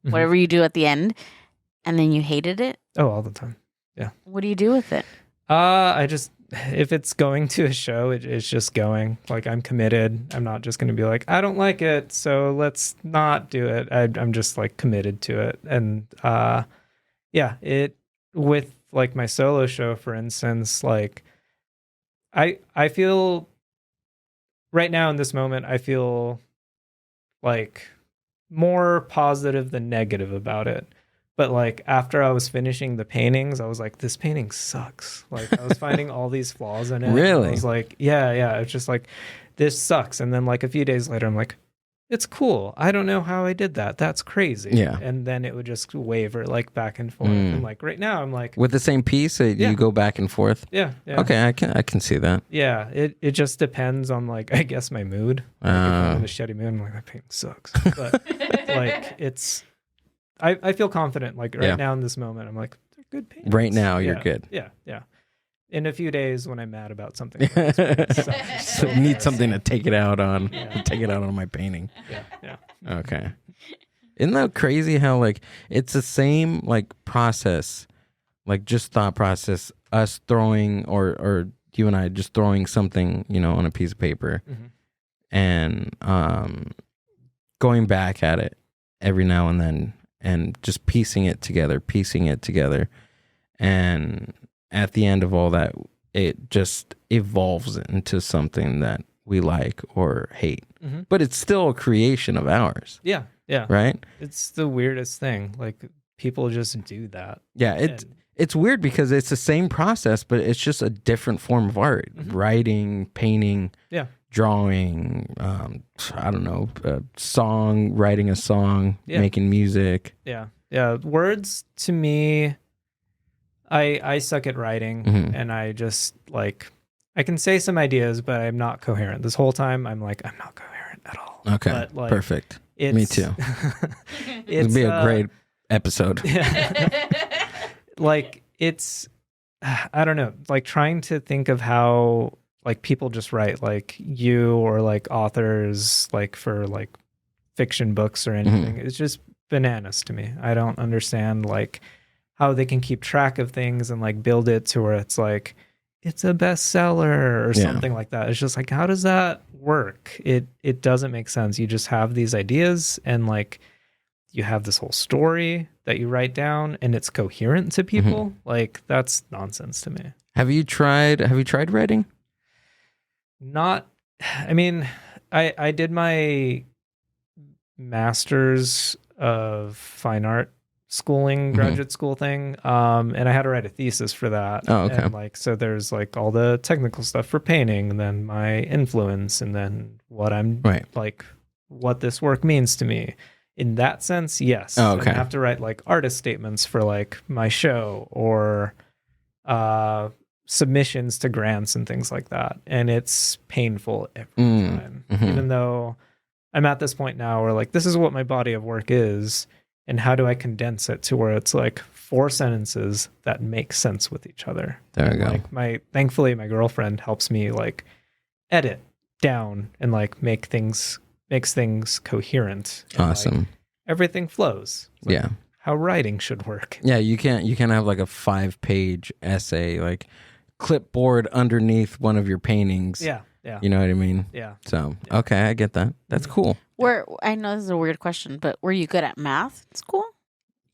whatever you do at the end, and then you hated it? Oh, all the time. Yeah. What do you do with it? If it's going to a show, it's just going. Like I'm committed. I'm not just going to be like, I don't like it, so let's not do it. I'm just like committed to it. And it with like my solo show, for instance, like I feel right now in this moment, I feel like more positive than negative about it. But like after I was finishing the paintings, I was like, this painting sucks. Like I was finding all these flaws in it. Really? I was like, yeah. It's just like, this sucks. And then like a few days later, I'm like, it's cool. I don't know how I did that. That's crazy. Yeah. And then it would just waver like back and forth. And like right now I'm like with the same piece, you go back and forth. Yeah. Okay, I can see that. Yeah. It just depends on like, I guess, my mood. Like if I'm in a shitty mood, I'm like, my painting sucks. But like it's I feel confident. Like right now in this moment, I'm like, they're good paintings. Right now you're good. Yeah. In a few days when I'm mad about something, need something to take it out on. Take it out on my painting. Yeah. Okay. Isn't that crazy how like it's the same like process, like just thought process, us throwing or you and I just throwing something, on a piece of paper and going back at it every now and then and just piecing it together. And at the end of all that, it just evolves into something that we like or hate. But it's still a creation of ours. Yeah. Right? It's the weirdest thing. Like people just do that. Yeah, it's weird because it's the same process, but it's just a different form of art. Writing, painting, drawing, I don't know, writing a song, making music. Yeah. Words to me, I suck at writing and I just like, I can say some ideas, but I'm not coherent. This whole time I'm like, I'm not coherent at all. Okay, but, like, perfect. Me too. It'd be a great episode. Like it's, I don't know, like trying to think of how like people just write, like you or like authors, like for like fiction books or anything. It's just bananas to me. I don't understand like how they can keep track of things and like build it to where it's like it's a bestseller or something like that. It's just like, how does that work? It doesn't make sense. You just have these ideas and like you have this whole story that you write down and it's coherent to people. Like that's nonsense to me. Have you tried writing? Not, I mean, I did my master's of fine art schooling, graduate school thing. And I had to write a thesis for that. Oh, okay. And like, so there's like all the technical stuff for painting and then my influence and then what I'm like, what this work means to me. In that sense, yes. Oh, okay. I have to write like artist statements for like my show or submissions to grants and things like that. And it's painful every time. Even though I'm at this point now where like, this is what my body of work is. And how do I condense it to where it's like 4 sentences that make sense with each other? There we go. Like thankfully my girlfriend helps me like edit down and like makes things coherent. And, awesome. like, everything flows. Like, how writing should work. Yeah, you can't have like a 5-page essay, like clipboard underneath one of your paintings. Yeah. You know what I mean? Yeah. So, okay, I get that. That's cool. I know this is a weird question, but were you good at math in school?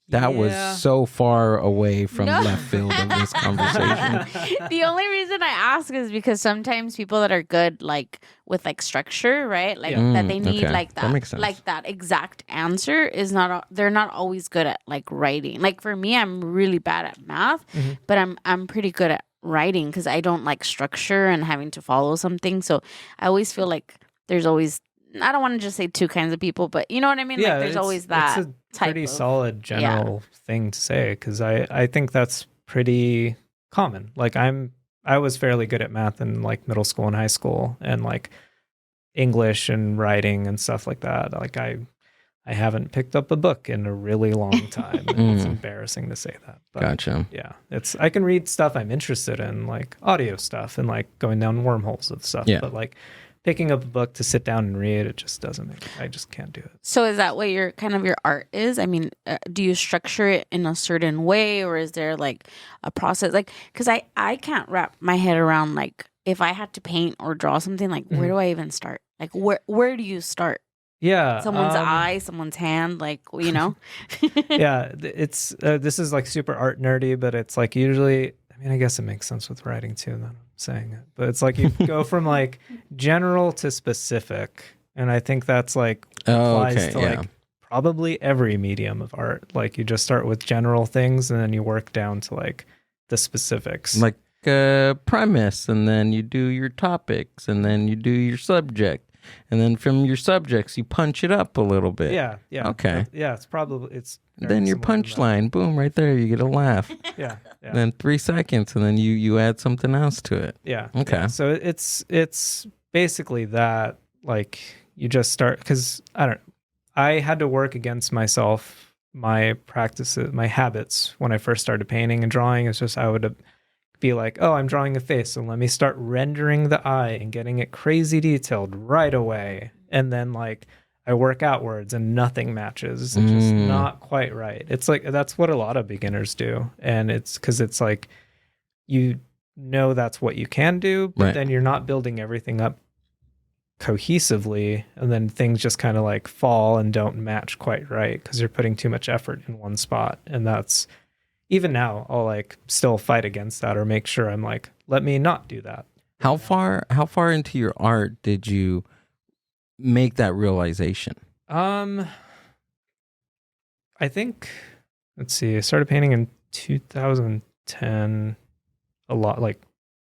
That was so far away from left field of this conversation. The only reason I ask is because sometimes people that are good like with like structure, right? Like that they need like that makes sense. like that exact answer is they're not always good at like writing. Like for me, I'm really bad at math, but I'm pretty good at writing because I don't like structure and having to follow something. So I always feel like there's always, I don't want to just say 2 kinds of people, but you know what I mean? Yeah, like there's always that. It's a pretty solid general thing to say because I think that's pretty common. Like I was fairly good at math in like middle school and high school and like English and writing and stuff like that. Like I haven't picked up a book in a really long time. And it's embarrassing to say that. But gotcha. Yeah. I can read stuff I'm interested in, like audio stuff and like going down wormholes of stuff. Yeah. But like picking up a book to sit down and read, it just doesn't I just can't do it. So is that what your art is? I mean, do you structure it in a certain way or is there like a process? Like, because I can't wrap my head around like if I had to paint or draw something, like where do I even start? Like where do you start? Yeah. Someone's eye, someone's hand, like, you know? Yeah. It's, this is like super art nerdy, but it's like usually, I mean, I guess it makes sense with writing too, that I'm saying it, but it's like you go from like general to specific. And I think that's like applies to like probably every medium of art. Like you just start with general things and then you work down to like the specifics. Like a premise, and then you do your topics, and then you do your subject. and then from your subjects you punch it up a little bit. Yeah. Okay. It's probably Then your punchline, boom, right there, you get a laugh. Yeah. And then 3 seconds, and then you add something else to it. Yeah. Okay. Yeah. So it's basically that, like, you just start, because I had to work against myself, my practices, my habits when I first started painting and drawing. It's just, I would be like, oh, I'm drawing a face, so let me start rendering the eye and getting it crazy detailed right away. And then, like, I work outwards and nothing matches. It's just not quite right. It's like, that's what a lot of beginners do. And it's because it's like, you know that's what you can do, but then you're not building everything up cohesively, and then things just kind of like fall and don't match quite right because you're putting too much effort in one spot. And that's, even now, I'll like still fight against that or make sure I'm like, let me not do that. How far into your art did you make that realization? I think, let's see, I started painting in 2010 a lot, like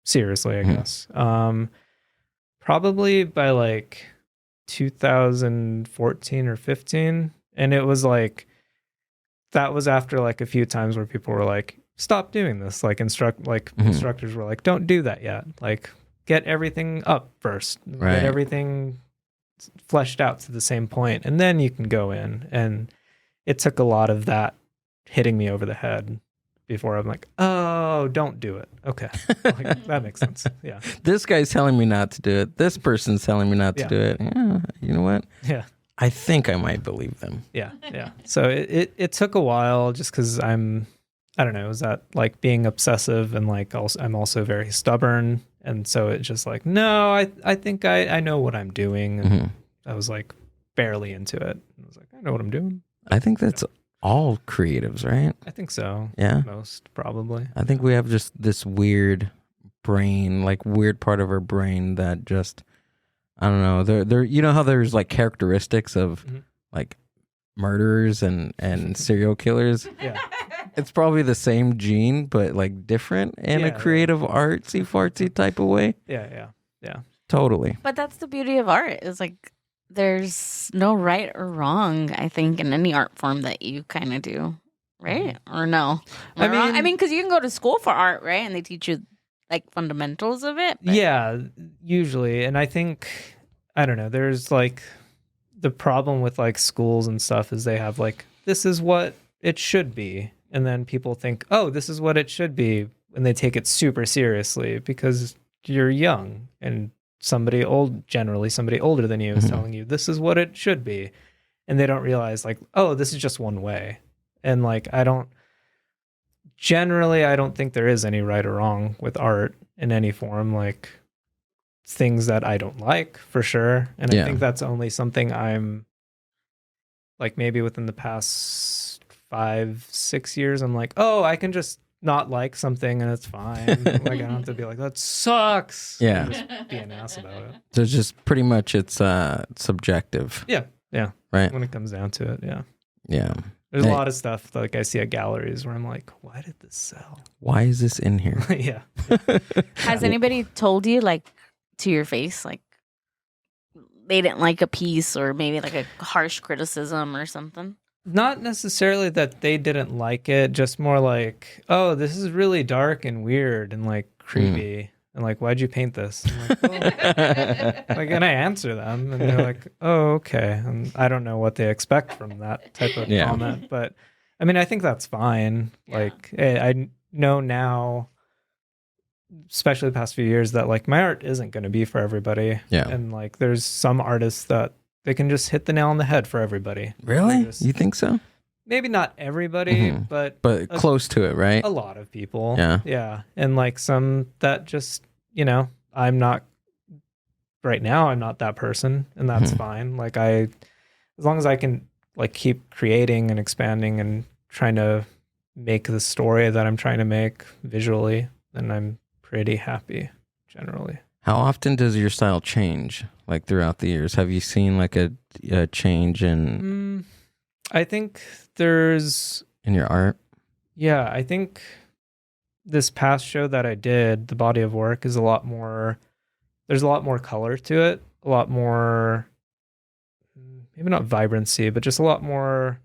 seriously, I guess. Probably by like 2014 or 15. And it was like, that was after like a few times where people were like, stop doing this. Like instructors were like, don't do that yet. Like, get everything up first. Right. Get everything fleshed out to the same point, and then you can go in. And it took a lot of that hitting me over the head before I'm like, oh, don't do it. Okay. Like, that makes sense. Yeah. This guy's telling me not to do it. This person's telling me not to do it. Yeah, you know what? Yeah. I think I might believe them. Yeah. So it took a while, just because I don't know, is that like being obsessive, and like I'm also very stubborn. And so it's just like, no, I think I know what I'm doing. And I was like barely into it. I was like, I know what I'm doing. I think that's all creatives, right? I think so. Yeah. Most probably. I think we have just this weird brain, like weird part of our brain that just, I don't know. There. You know how there's like characteristics of like murderers and serial killers? Yeah. It's probably the same gene, but like different in a creative, artsy, fartsy type of way. Yeah. Totally. But that's the beauty of art. Is like, there's no right or wrong, I think, in any art form that you kind of do, right? Or no? I mean, because you can go to school for art, right? And they teach you like fundamentals of it. But... Yeah, usually. And I think, I don't know, there's like the problem with like schools and stuff is they have like, this is what it should be. And then people think, oh, this is what it should be. And they take it super seriously because you're young, and generally somebody older than you is telling you this is what it should be. And they don't realize like, oh, this is just one way. And like, I don't think there is any right or wrong with art in any form. Like, things that I don't like, for sure. And I think that's only something I'm like, maybe within the past 5-6 years, I'm like, oh, I can just not like something and it's fine. Like, I don't have to be like, that sucks. Yeah. And just be an ass about it. So it's just pretty much it's subjective. Yeah. Right. When it comes down to it, yeah. Yeah. There's a lot of stuff like I see at galleries where I'm like, why did this sell? Why is this in here? Yeah. Has anybody told you, like, to your face, like, they didn't like a piece, or maybe like a harsh criticism or something? Not necessarily that they didn't like it, just more like, oh, this is really dark and weird and like creepy. And like, why'd you paint this? I'm like, well, like, and I answer them and they're like, oh, okay. And I don't know what they expect from that type of comment. But I mean, I think that's fine. Yeah. Like, I know now, especially the past few years, that like my art isn't going to be for everybody. Yeah. And like, there's some artists that they can just hit the nail on the head for everybody. Really? You think so? Maybe not everybody, but close to it, right? A lot of people. Yeah. And like some that just, you know, I'm not that person, and that's fine. Like, as long as I can like keep creating and expanding and trying to make the story that I'm trying to make visually, then I'm pretty happy generally. How often does your style change, like throughout the years? Have you seen like a change in? I think there's in your art. Yeah, I think this past show that I did, the body of work, is a lot more. There's a lot more color to it, a lot more, maybe not vibrancy, but just a lot more.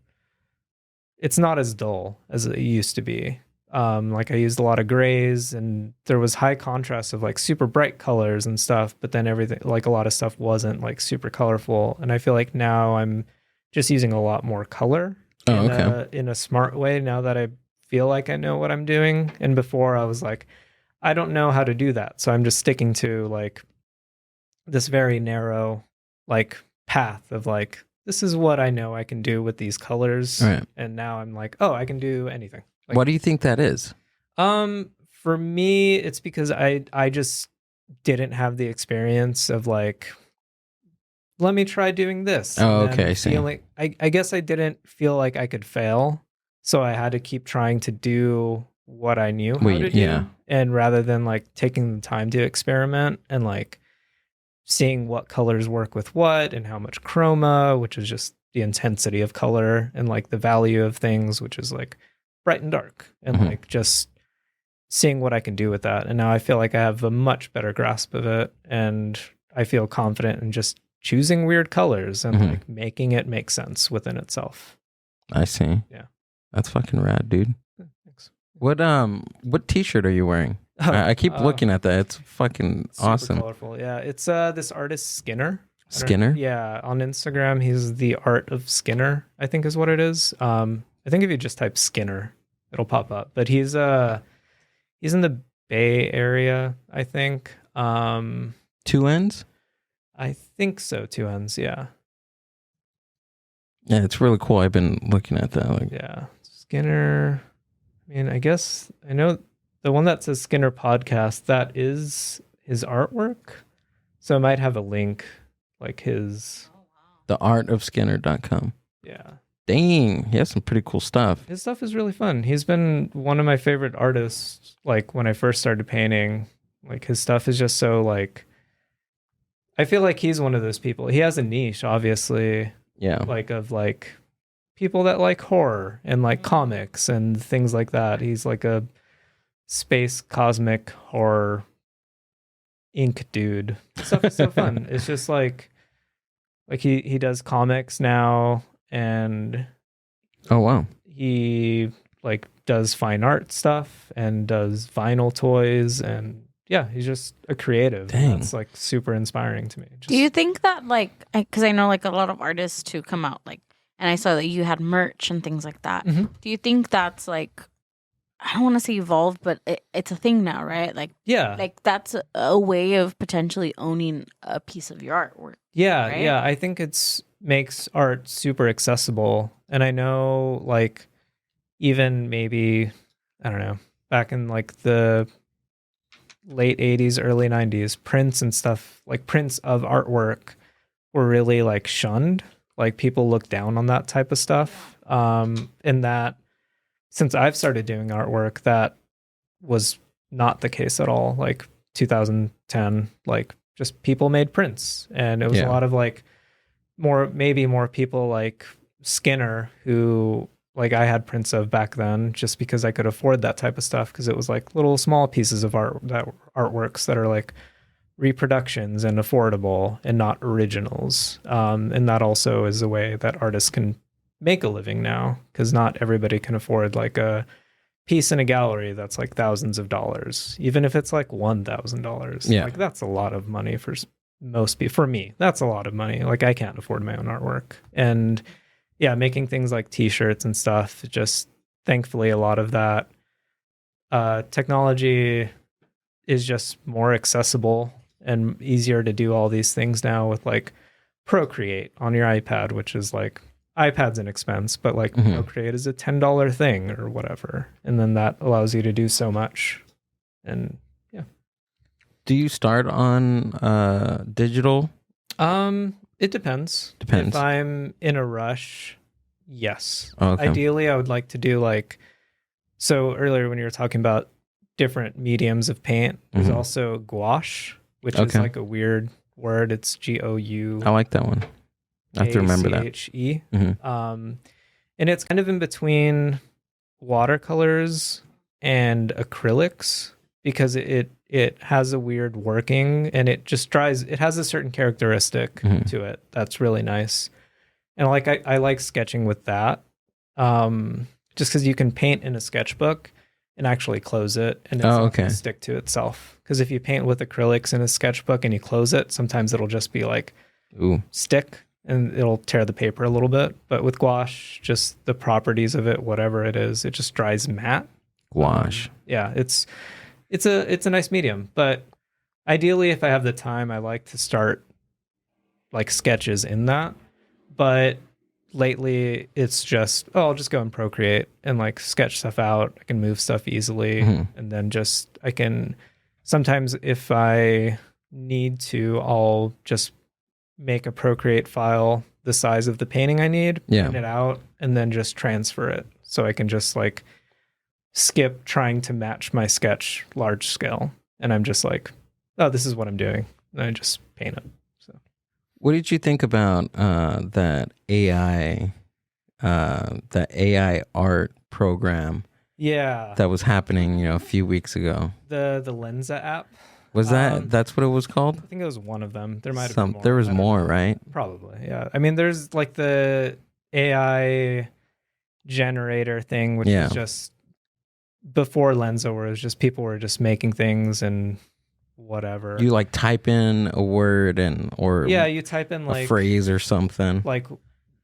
It's not as dull as it used to be. Like I used a lot of grays, and there was high contrast of like super bright colors and stuff, but then everything, like a lot of stuff wasn't like super colorful. And I feel like now I'm just using a lot more color in a smart way now that I feel like I know what I'm doing. And before I was like, I don't know how to do that. So I'm just sticking to like this very narrow like path of like, this is what I know I can do with these colors. Right. And now I'm like, oh, I can do anything. Like, what do you think that is? For me, it's because I just didn't have the experience of like, let me try doing this. Oh, okay. I see. I guess I didn't feel like I could fail. So I had to keep trying to do what I knew how to do. Yeah. And rather than like taking the time to experiment and like seeing what colors work with what and how much chroma, which is just the intensity of color, and like the value of things, which is like bright and dark, and like just seeing what I can do with that. And now I feel like I have a much better grasp of it, and I feel confident in just choosing weird colors and like making it make sense within itself. I see. Yeah. That's fucking rad, dude. Thanks. What t-shirt are you wearing? I keep looking at that. It's fucking awesome. Colorful. Yeah. It's this artist Skinner. Skinner? Yeah. On Instagram, he's the Art of Skinner, I think is what it is. I think if you just type Skinner, it'll pop up. But he's in the Bay Area, I think. 2 ends? I think so. 2 ends, yeah. Yeah, it's really cool. I've been looking at that. Like, yeah. Skinner. I mean, I guess I know the one that says Skinner Podcast, that is his artwork. So I might have a link, like his theartofskinner.com. Yeah. Dang, he has some pretty cool stuff. His stuff is really fun. He's been one of my favorite artists, like when I first started painting. Like his stuff is just so like, I feel like he's one of those people. He has a niche, obviously. Yeah. Like of like people that like horror and like comics and things like that. He's like a space cosmic horror ink dude. Stuff is so fun. It's just like he does comics now, and oh wow, he like does fine art stuff and does vinyl toys, and yeah, he's just a creative. Dang. That's like super inspiring to me. Do you think that like, because I know like a lot of artists who come out like, and I saw that you had merch and things like that. Mm-hmm. Do you think that's like, I don't want to say evolved, but it's a thing now, right? Like, yeah, like that's a way of potentially owning a piece of your artwork. Yeah, right? yeah. I think it's makes art super accessible, and I know like even maybe I don't know back in like the late 80s, early 90s, prints and stuff, like prints of artwork were really like shunned. Like people looked down on that type of stuff. And that since I've started doing artwork, that was not the case at all. Like 2010, like just people made prints, and it was a lot of like more people like Skinner, who like I had prints of back then just because I could afford that type of stuff, because it was like little small pieces of artworks that are like reproductions and affordable and not originals. And that also is a way that artists can make a living now, because not everybody can afford like a piece in a gallery that's like thousands of dollars, even if it's like $1,000. Yeah, like that's a lot of money for most people. For me, that's a lot of money. Like I can't afford my own artwork. And yeah, making things like t-shirts and stuff, just thankfully a lot of that technology is just more accessible and easier to do all these things now with like Procreate on your iPad, which is like, iPad's an expense, but like Procreate is a $10 thing or whatever. And then that allows you to do so much. And yeah. Do you start on digital? It depends. Depends. If I'm in a rush, yes. Oh, okay. Ideally, I would like to do like, so earlier when you were talking about different mediums of paint, there's also gouache, which is like a weird word. It's GOU. I like that one. I have to remember that. ACHE. And it's kind of in between watercolors and acrylics, because it it has a weird working, and it has a certain characteristic to it that's really nice. And like I like sketching with that, just because you can paint in a sketchbook and actually close it, and it's not going to stick to itself. Because if you paint with acrylics in a sketchbook and you close it, sometimes it'll just be like stick, and it'll tear the paper a little bit. But with gouache, just the properties of it, whatever it is, it just dries matte. Gouache. Yeah, it's a nice medium. But ideally, if I have the time, I like to start like sketches in that. But lately, it's just, I'll just go and Procreate and like sketch stuff out. I can move stuff easily, and then I can sometimes, if I need to, I'll just make a Procreate file the size of the painting I need, print it out, and then just transfer it. So I can just like skip trying to match my sketch large scale. And I'm just like, oh, this is what I'm doing. And I just paint it. So what did you think about that AI art program? Yeah. That was happening, a few weeks ago. The Lensa app. Was that's what it was called? I think it was one of them. There might have been more. There was more, right? Probably, yeah. I mean, there's like the AI generator thing, which is just before Lensa, where it was just people were just making things and whatever. You like type in a word you type in like a phrase or something. Like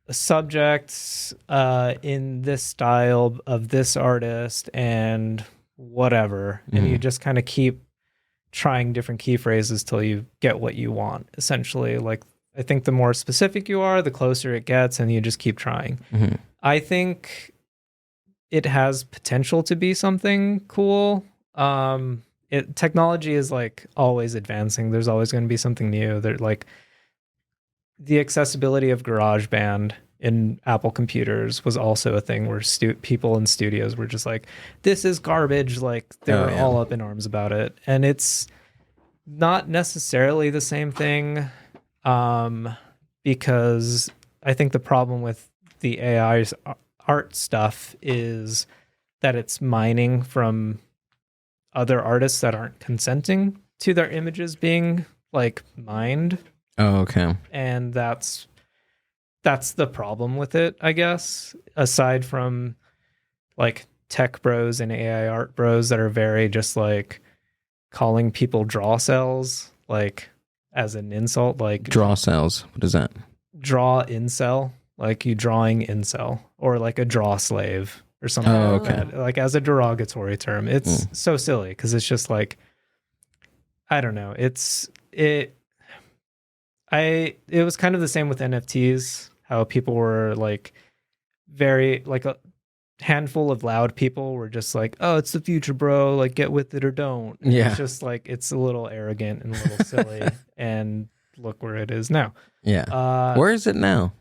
a subject in this style of this artist and whatever. And you just kind of keep trying different key phrases till you get what you want, essentially. Like, I think the more specific you are, the closer it gets, and you just keep trying. I think it has potential to be something cool. Technology is like always advancing. There's always going to be something new. There, like the accessibility of GarageBand in Apple computers was also a thing where people in studios were just like, this is garbage. Like they were all up in arms about it. And it's not necessarily the same thing, because I think the problem with the AI's art stuff is that it's mining from other artists that aren't consenting to their images being like mined. Oh, okay. And that's the problem with it, I guess, aside from like tech bros and AI art bros that are very just like calling people draw cells, like as an insult. Like draw cells, what is that? Draw incel, like you drawing incel, or like a draw slave or something like that, like as a derogatory term. It's so silly because it's just like, I don't know. It was kind of the same with NFTs, how people were like very, like a handful of loud people were just like, oh, it's the future, bro, like get with it or don't. And it's just like, it's a little arrogant and a little silly. And look where it is now. Where is it now?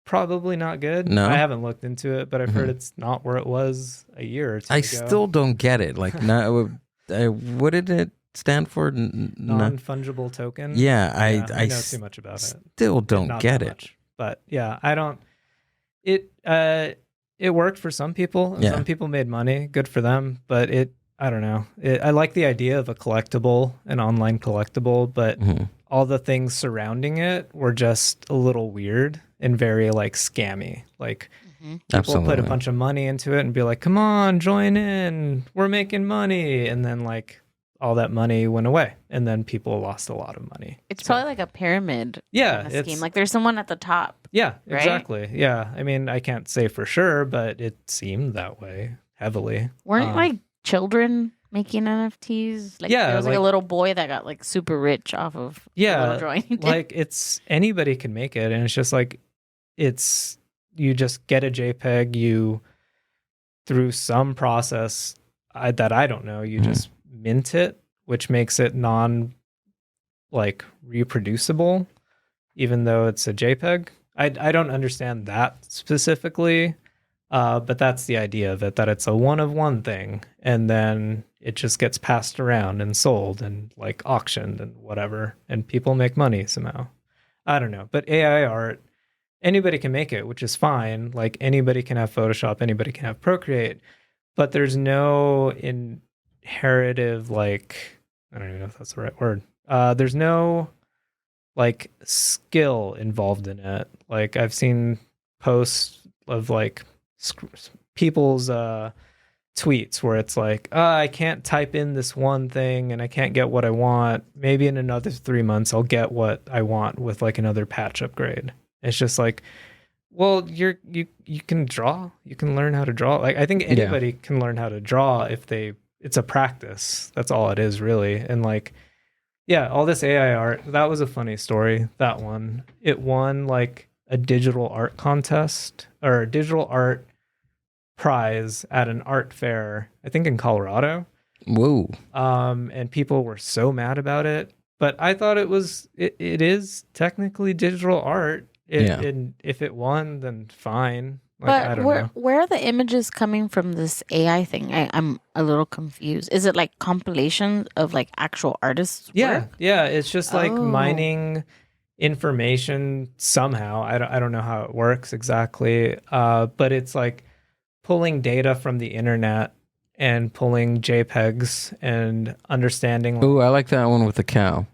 Probably not good. No, I haven't looked into it, but I've heard it's not where it was a year or two ago. Still don't get it. Like, what did it stand for? Non-fungible token. I know too much about it. Still don't get it. Much. But yeah, I don't. It worked for some people, and some people made money. Good for them. But I don't know. I like the idea of an online collectible, but all the things surrounding it were just a little weird and very like scammy. Like people put a bunch of money into it and be like, come on, join in, we're making money. And then like all that money went away, and then people lost a lot of money. It's probably like a pyramid scheme. Like there's someone at the top. Yeah, right? Exactly. Yeah. I mean, I can't say for sure, but it seemed that way heavily. Weren't like children making NFTs? Like there was like a little boy that got like super rich off of the little drawing he did. Like anybody can make it, and it's just like you just get a JPEG, you through some process that I don't know, you just mint it, which makes it like reproducible, even though it's a JPEG. I don't understand that specifically, but that's the idea of it, that it's a one of one thing, and then it just gets passed around and sold and like auctioned and whatever, and people make money somehow. I don't know, but AI art, anybody can make it, which is fine. Like anybody can have Photoshop, anybody can have Procreate, but there's no inheritive like I don't even know if that's the right word. There's no like skill involved in it. Like I've seen posts of like people's tweets where it's like, I can't type in this one thing and I can't get what I want. Maybe in another 3 months I'll get what I want with like another patch upgrade. It's just like, well, you can draw. You can learn how to draw. Like I think anybody can learn how to draw if it's a practice. That's all it is really. And like, yeah, all this AI art, that was a funny story. That one, it won like a digital art contest or a digital art prize at an art fair, I think in Colorado. Whoa. And people were so mad about it, but I thought it is technically digital art. And if it won, then fine. Like, but I don't know. Where are the images coming from this AI thing? I'm a little confused. Is it like compilations of like actual artists' work? Yeah. It's just like mining information somehow. I don't know how it works exactly. But it's like pulling data from the internet and pulling JPEGs and understanding. Ooh, I like that one with the cow.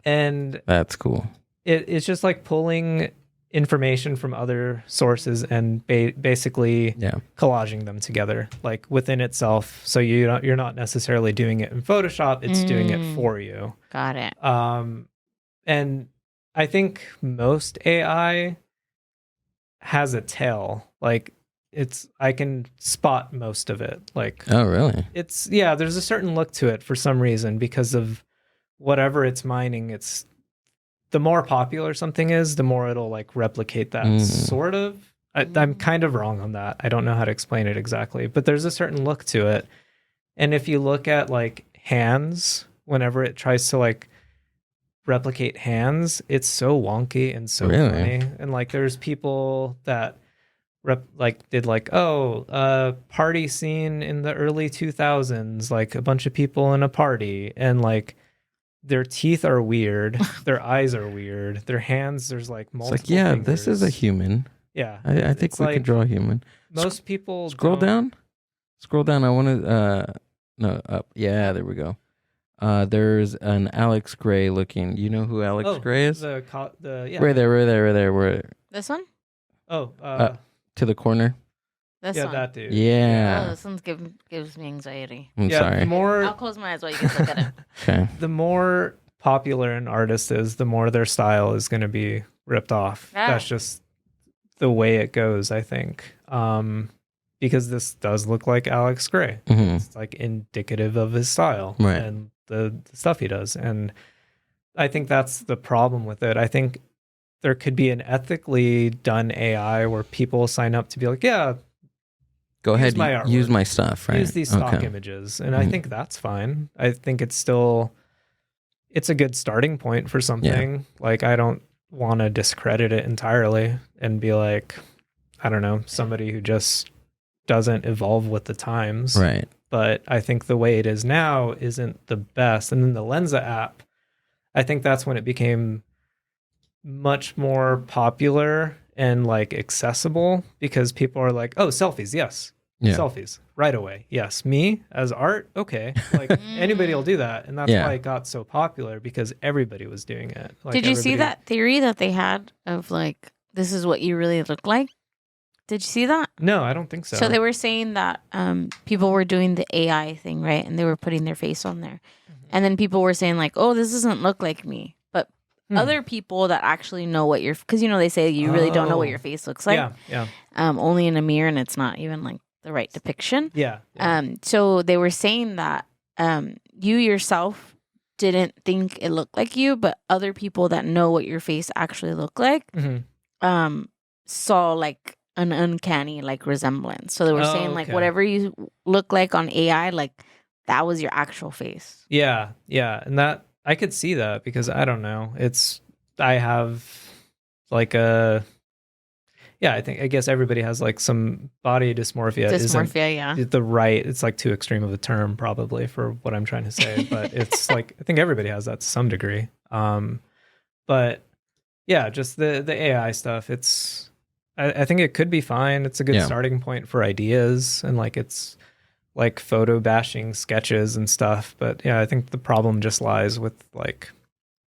And that's cool. It's just like pulling information from other sources and basically collaging them together, like within itself. So you're not necessarily doing it in Photoshop; it's doing it for you. Got it. And I think most AI has a tail. Like I can spot most of it. Like, oh really? There's a certain look to it for some reason because of whatever it's mining. It's the more popular something is, the more it'll like replicate that sort of. I'm kind of wrong on that. I don't know how to explain it exactly, but there's a certain look to it. And if you look at like hands, whenever it tries to like replicate hands, it's so wonky and so funny. And like there's people that did like, party scene in the early 2000s, like a bunch of people in a party, and like their teeth are weird, their eyes are weird, their hands, there's like multiple fingers. This is a human. Yeah. I think we can draw a human. Most people scroll down. I want to no, up. Yeah, there we go. There's an Alex Gray looking. You know who Alex Gray is? Right there. This one? To the corner. This one. That dude. Yeah. Oh, this one gives me anxiety. I'm sorry. I'll close my eyes while you guys look at it. Okay. The more popular an artist is, the more their style is going to be ripped off. Yeah. That's just the way it goes, I think. Because this does look like Alex Gray. Mm-hmm. It's like indicative of his style and the stuff he does. And I think that's the problem with it. I think there could be an ethically done AI where people sign up to be like, yeah, go ahead, use my stuff, right? Use these stock images. And I think that's fine. I think it's a good starting point for something. Yeah. Like, I don't want to discredit it entirely and be like, I don't know, somebody who just doesn't evolve with the times. Right. But I think the way it is now isn't the best. And then the Lensa app, I think that's when it became much more popular and like accessible, because people are like, oh, selfies, yes. Yeah. Selfies right away. Yes. Me as art. Okay. Like anybody will do that. And that's why it got so popular, because everybody was doing it. Like, did you see that theory that they had of like, this is what you really look like? Did you see that? No, I don't think so. So they were saying that people were doing the AI thing, right? And they were putting their face on there. And then people were saying like, oh, this doesn't look like me. But other people that actually know what because they say you really don't know what your face looks like. Yeah. Only in a mirror, and it's not even like the right depiction. Yeah. So they were saying that you yourself didn't think it looked like you, but other people that know what your face actually looked like saw like an uncanny like resemblance. So they were saying like whatever you look like on AI, like that was your actual face. Yeah. And that I could see that, because I don't know. I have like I guess everybody has like some body dysmorphia. It's like too extreme of a term probably for what I'm trying to say, but it's like, I think everybody has that to some degree. But yeah, just the AI stuff. I think it could be fine. It's a good starting point for ideas, and like it's like photo bashing sketches and stuff. But yeah, I think the problem just lies with like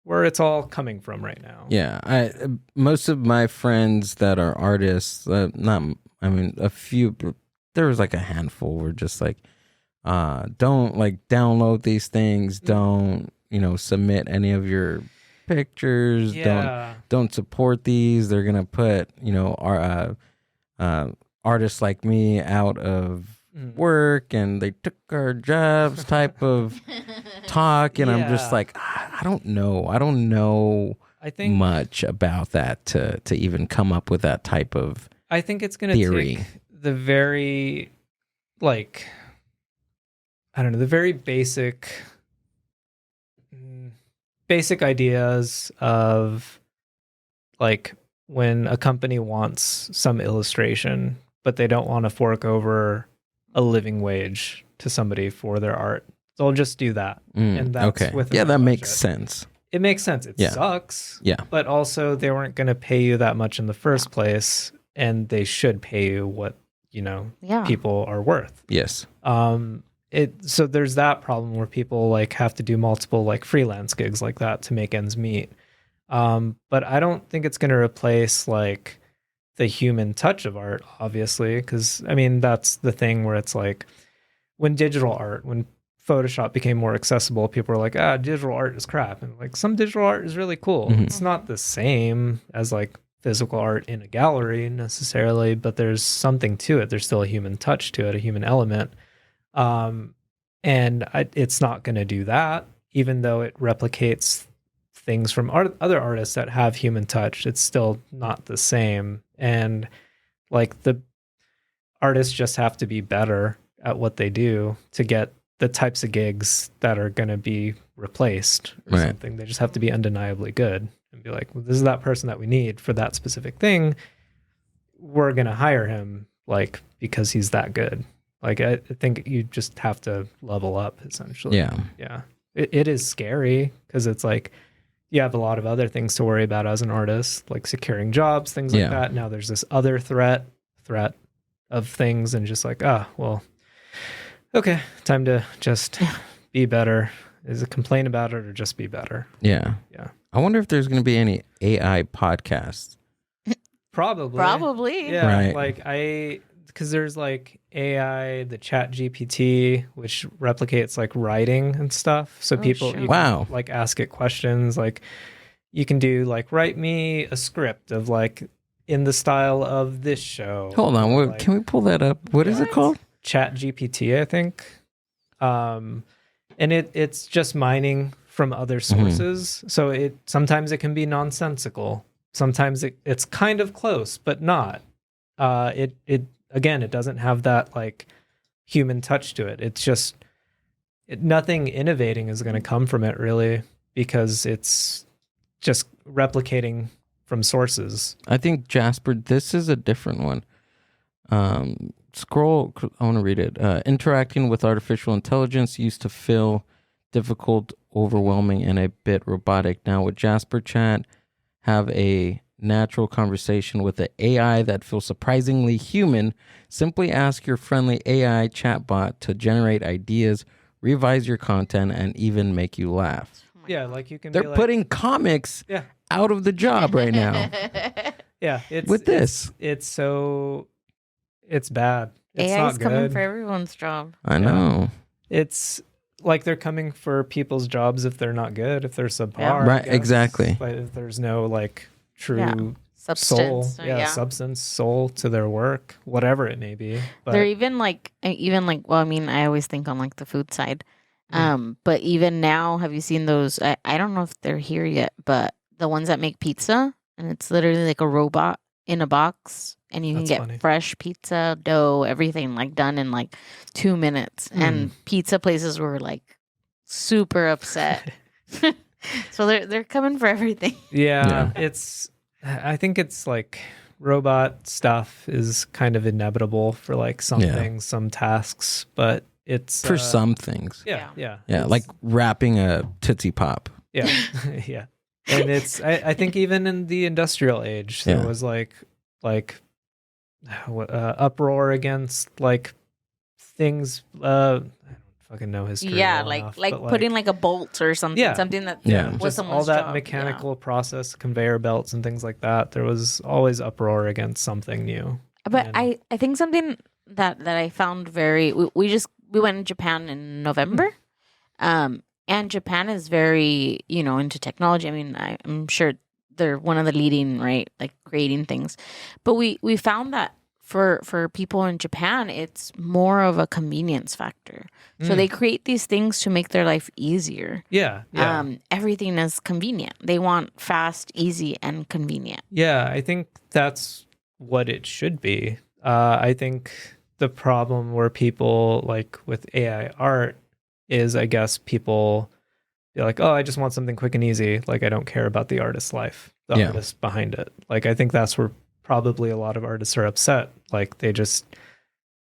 where it's all coming from right now. Yeah, most of my friends that are artists, a few. There was like a handful were just like, don't like download these things. Don't submit any of your pictures. Yeah. Don't support these. They're gonna put artists like me out of work, and they took our jobs type of talk. And I'm just like, I don't know I think much about that to even come up with that type of I think it's gonna theory. take the very like I don't know, the very basic ideas of like when a company wants some illustration, but they don't want to fork over a living wage to somebody for their art. They'll just do that. And that's okay. within Yeah, their that makes budget. sense. It makes sense. It sucks. Yeah. But also they weren't going to pay you that much in the first place, and they should pay you what, people are worth. Yes. So there's that problem where people like have to do multiple like freelance gigs like that to make ends meet. But I don't think it's going to replace like the human touch of art, obviously, because I mean that's the thing where it's like when Photoshop became more accessible, people were like, digital art is crap, and like some digital art is really cool. Mm-hmm. It's not the same as like physical art in a gallery necessarily, but there's something to it. There's still a human touch to it, a human element. It's not going to do that, even though it replicates things from other artists that have human touch. It's still not the same. And like the artists just have to be better at what they do to get the types of gigs that are going to be replaced or something. They just have to be undeniably good and be like, well, this is that person that we need for that specific thing. We're going to hire him like because he's that good. Like, I think you just have to level up, essentially. Yeah. It is scary because it's like you have a lot of other things to worry about as an artist, like securing jobs, things like that. Now there's this other threat of things, and just like, okay, time to just be better. Is it complain about it or just be better? Yeah. I wonder if there's going to be any AI podcasts. Probably. Yeah. Right. Because there's like AI, the Chat GPT, which replicates like writing and stuff. So you can like ask it questions. Like you can do like, write me a script of like in the style of this show. Hold on. Can we pull that up? What is it called? Chat GPT, I think. And it's just mining from other sources. So sometimes it can be nonsensical. Sometimes it's kind of close, but not. Again, it doesn't have that like human touch to it. It's just nothing innovating is going to come from it really, because it's just replicating from sources. I think Jasper, this is a different one. Scroll, I want to read it. Interacting with artificial intelligence used to feel difficult, overwhelming, and a bit robotic. Now with Jasper Chat, have a natural conversation with an AI that feels surprisingly human. Simply ask your friendly AI chatbot to generate ideas, revise your content, and even make you laugh. Yeah, like you can. They're putting comics out of the job right now. Yeah, it's bad. It's AI is not coming good. for everyone's job. I know. It's like they're coming for people's jobs if they're not good, if they're subpar. Right, exactly. But if there's no like true substance, soul to their work, whatever it may be. But they're even like well, I mean, I always think on like the food side. But even now, have you seen those? I don't know if they're here yet, but the ones that make pizza, and it's literally like a robot in a box, and you can get fresh pizza dough, everything like done in like 2 minutes. And pizza places were like super upset. So they're coming for everything. Yeah. I think it's like robot stuff is kind of inevitable for like some things, some tasks, but it's for some things. Yeah. Like wrapping a Tootsie Pop. Yeah. Yeah. And it's, I think even in the industrial age, there was like uproar against like things. I don't fucking know history. Yeah, well enough, like putting like a bolt or something. Yeah. Something that Yeah. was just someone's all that job. mechanical process, conveyor belts and things like that. There was always uproar against something new. But And- I think something that I found very we went to Japan in November, and Japan is very into technology. I mean, I'm sure they're one of the leading, right, like creating things. But we found that for people in Japan, it's more of a convenience factor. So they create these things to make their life easier. Yeah. Everything is convenient. They want fast, easy, and convenient. Yeah, I think that's what it should be. I think the problem where people like with AI art is, I guess, people be like, oh, I just want something quick and easy. Like, I don't care about the artist's life, the artist behind it. Like, I think that's where probably a lot of artists are upset. Like, they just,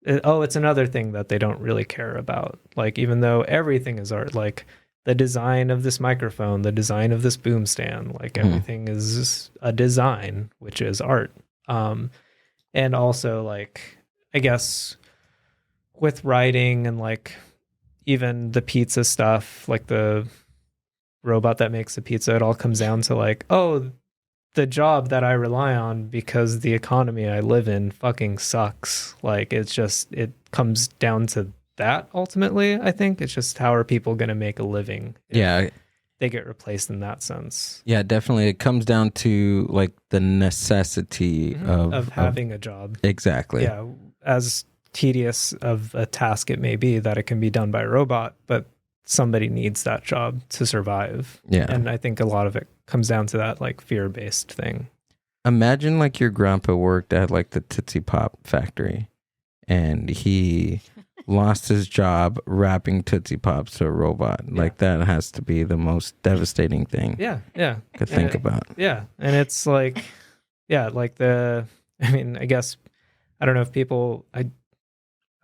it's another thing that they don't really care about. Like, even though everything is art, like the design of this microphone, the design of this boom stand, like everything is a design, which is art. And also, like, I guess with writing and like even the pizza stuff, like the robot that makes the pizza, it all comes down to like, oh, the job that I rely on because the economy I live in fucking sucks. Like, it's just, it comes down to that ultimately. I think it's just, how are people going to make a living if they get replaced in that sense? Yeah, definitely. It comes down to like the necessity of having a job. Exactly. Yeah, as tedious of a task it may be that it can be done by a robot, but somebody needs that job to survive. Yeah. And I think a lot of it comes down to that like fear-based thing. Imagine like your grandpa worked at like the Tootsie Pop factory and he lost his job wrapping Tootsie Pops to a robot. Yeah. Like, that has to be the most devastating thing Yeah. to think about. Yeah. And it's like, like I guess, I don't know if people, I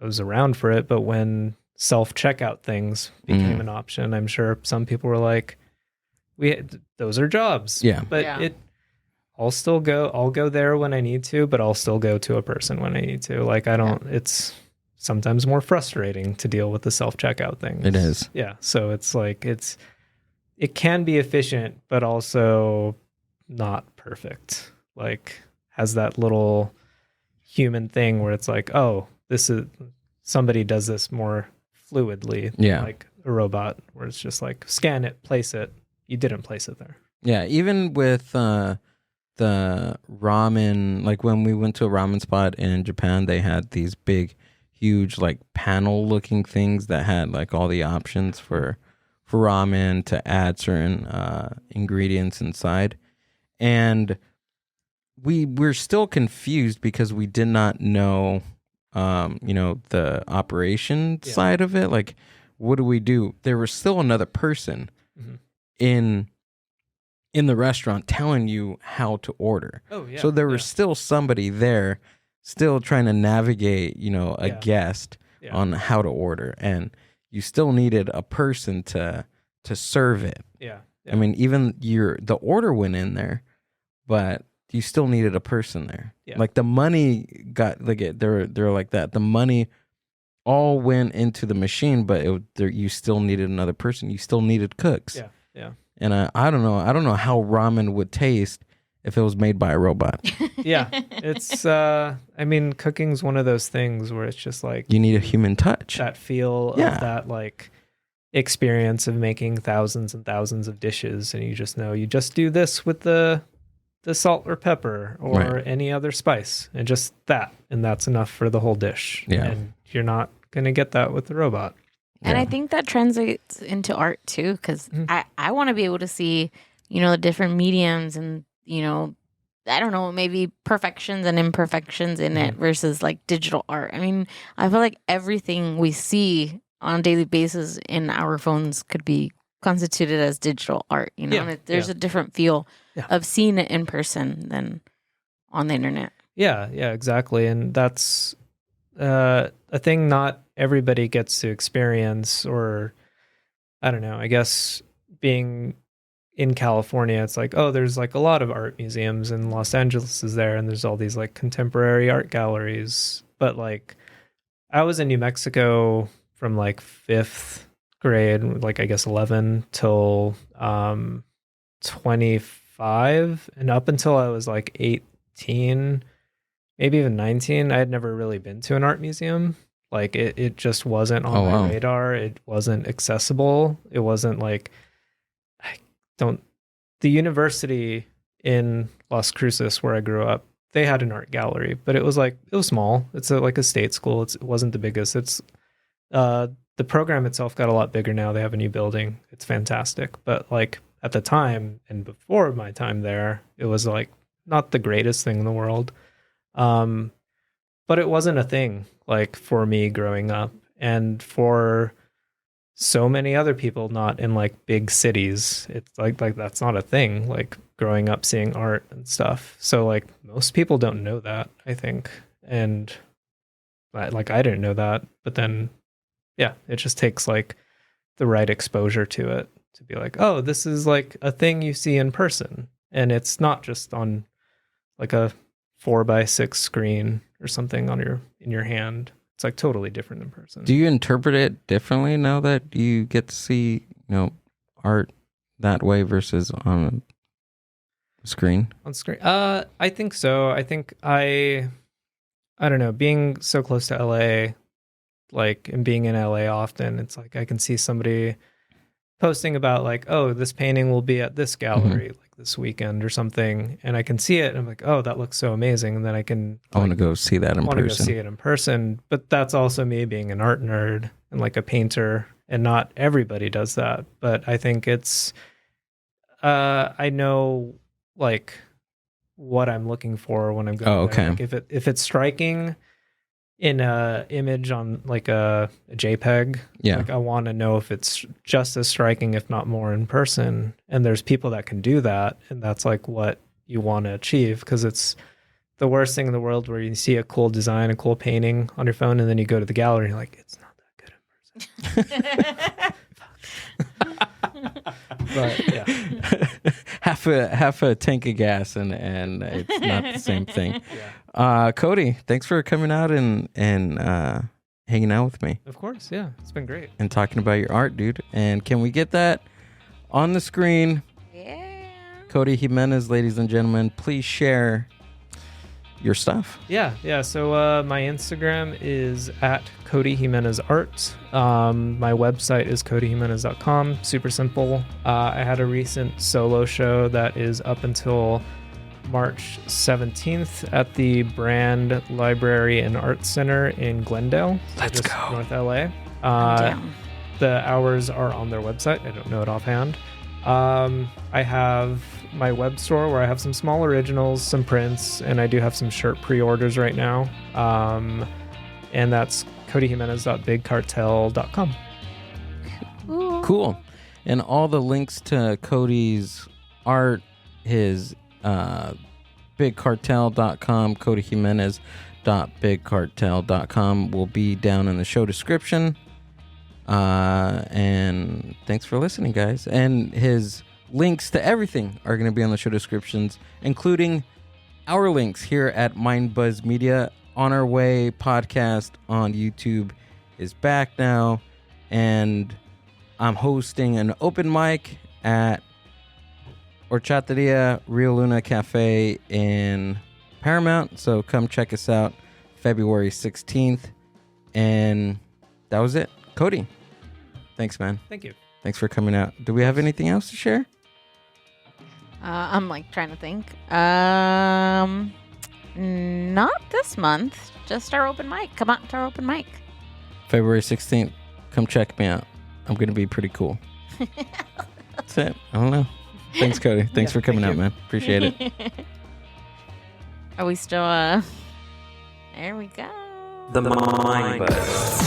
was around for it, but when self-checkout things became an option, I'm sure some people were like, those are jobs. Yeah. But I'll go there when I need to, but I'll still go to a person when I need to. Like, it's sometimes more frustrating to deal with the self-checkout things. It is. Yeah. So it's like, it can be efficient, but also not perfect. Like, has that little human thing where it's like, oh, this is, somebody does this more fluidly, like a robot, where it's just like, scan it, place it. You didn't place it there. Yeah, even with the ramen, like when we went to a ramen spot in Japan, they had these big, huge, like panel looking things that had like all the options for ramen to add certain ingredients inside. And we're still confused because we did not know the operation side of it. Like, what do we do? There was still another person in the restaurant telling you how to order. Oh yeah. So there was still somebody there still trying to navigate, a guest on how to order, and you still needed a person to serve it. Yeah. I mean, even the order went in there, but you still needed a person there. Yeah. Like, the money got they're like that. The money all went into the machine, but you still needed another person. You still needed cooks. Yeah. Yeah. And I don't know. I don't know how ramen would taste if it was made by a robot. Yeah. It's cooking's one of those things where it's just like, You need a human touch. that feel of that like experience of making thousands and thousands of dishes, and you just know you just do this with the salt or pepper or any other spice, and just that, and that's enough for the whole dish. Yeah. And you're not going to get that with the robot. And I think that translates into art too, because I want to be able to see, the different mediums and, I don't know, maybe perfections and imperfections in it versus like digital art. I mean, I feel like everything we see on a daily basis in our phones could be constituted as digital art, and there's a different feel of seeing it in person than on the internet. Yeah, exactly. And that's a thing not everybody gets to experience, or I don't know, I guess being in California, it's like, oh, there's like a lot of art museums, and Los Angeles is there, and there's all these like contemporary art galleries. But like, I was in New Mexico from like 5th grade, like I guess 11 till 25, and up until I was like 18, maybe even 19, I had never really been to an art museum. Like it just wasn't on my radar. It wasn't accessible. It wasn't like the university in Las Cruces where I grew up, they had an art gallery, but it was small. It's like a state school. It wasn't the biggest. It's the program itself got a lot bigger now. They have a new building. It's fantastic. But like at the time and before my time there, it was like not the greatest thing in the world. But it wasn't a thing like for me growing up, and for so many other people not in like big cities. It's like that's not a thing, like growing up seeing art and stuff. So like most people don't know that, I think. And like I didn't know that, but then yeah, it just takes like the right exposure to it to be like, oh, this is like a thing you see in person, and it's not just on like a 4x6 screen or something in your hand. It's like totally different in person. Do you interpret it differently now that you get to see, art that way versus on a screen? On screen? I think so. I think I don't know, being so close to LA, like, and being in LA often, it's like I can see somebody posting about like, oh, this painting will be at this gallery like this weekend or something, and I can see it and I'm like, oh, that looks so amazing, and then I want to go see that in person. Go see it in person. But that's also me being an art nerd and like a painter, and not everybody does that. But I think it's I know like what I'm looking for when I'm going there. Like if it's striking in a image on like a JPEG, like I want to know if it's just as striking, if not more, in person. And there's people that can do that, and that's like what you want to achieve, because it's the worst thing in the world where you see a cool design, a cool painting on your phone, and then you go to the gallery and you're like, it's not that good in person. But yeah, half a tank of gas and it's not the same thing. Cody, thanks for coming out and hanging out with me. Of course, yeah, it's been great. And talking about your art, dude. And can we get that on the screen? Yeah. Cody Jimenez, ladies and gentlemen, please share your stuff. Yeah. So my Instagram is at Cody Jimenez Art. My website is codyjimenez.com. Super simple. I had a recent solo show that is up until March 17th at the Brand Library and Art Center in Glendale. Let's go. North LA. The hours are on their website. I don't know it offhand. I have my web store where I have some small originals, some prints, and I do have some shirt pre-orders right now. And that's codyjimenez.bigcartel.com. Cool. And all the links to Cody's art, his bigcartel.com, codyjimenez.bigcartel.com will be down in the show description. And thanks for listening, guys. And his links to everything are going to be on the show descriptions, including our links here at Mind Buzz Media. On Our Way podcast on YouTube is back now, and I'm hosting an open mic at Horchateria Rio Luna Cafe in Paramount, so come check us out February 16th. And that was it. Cody, thanks, man. Thank you. Thanks for coming out. Do we have anything else to share? I'm like trying to think. Not this month. Just our open mic. Come out to our open mic. February 16th. Come check me out. I'm going to be pretty cool. That's it. I don't know. Thanks, Cody. Thanks for coming out, man. Appreciate it. Are we still, there we go. The Mind Buzz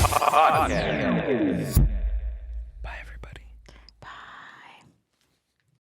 Podcast.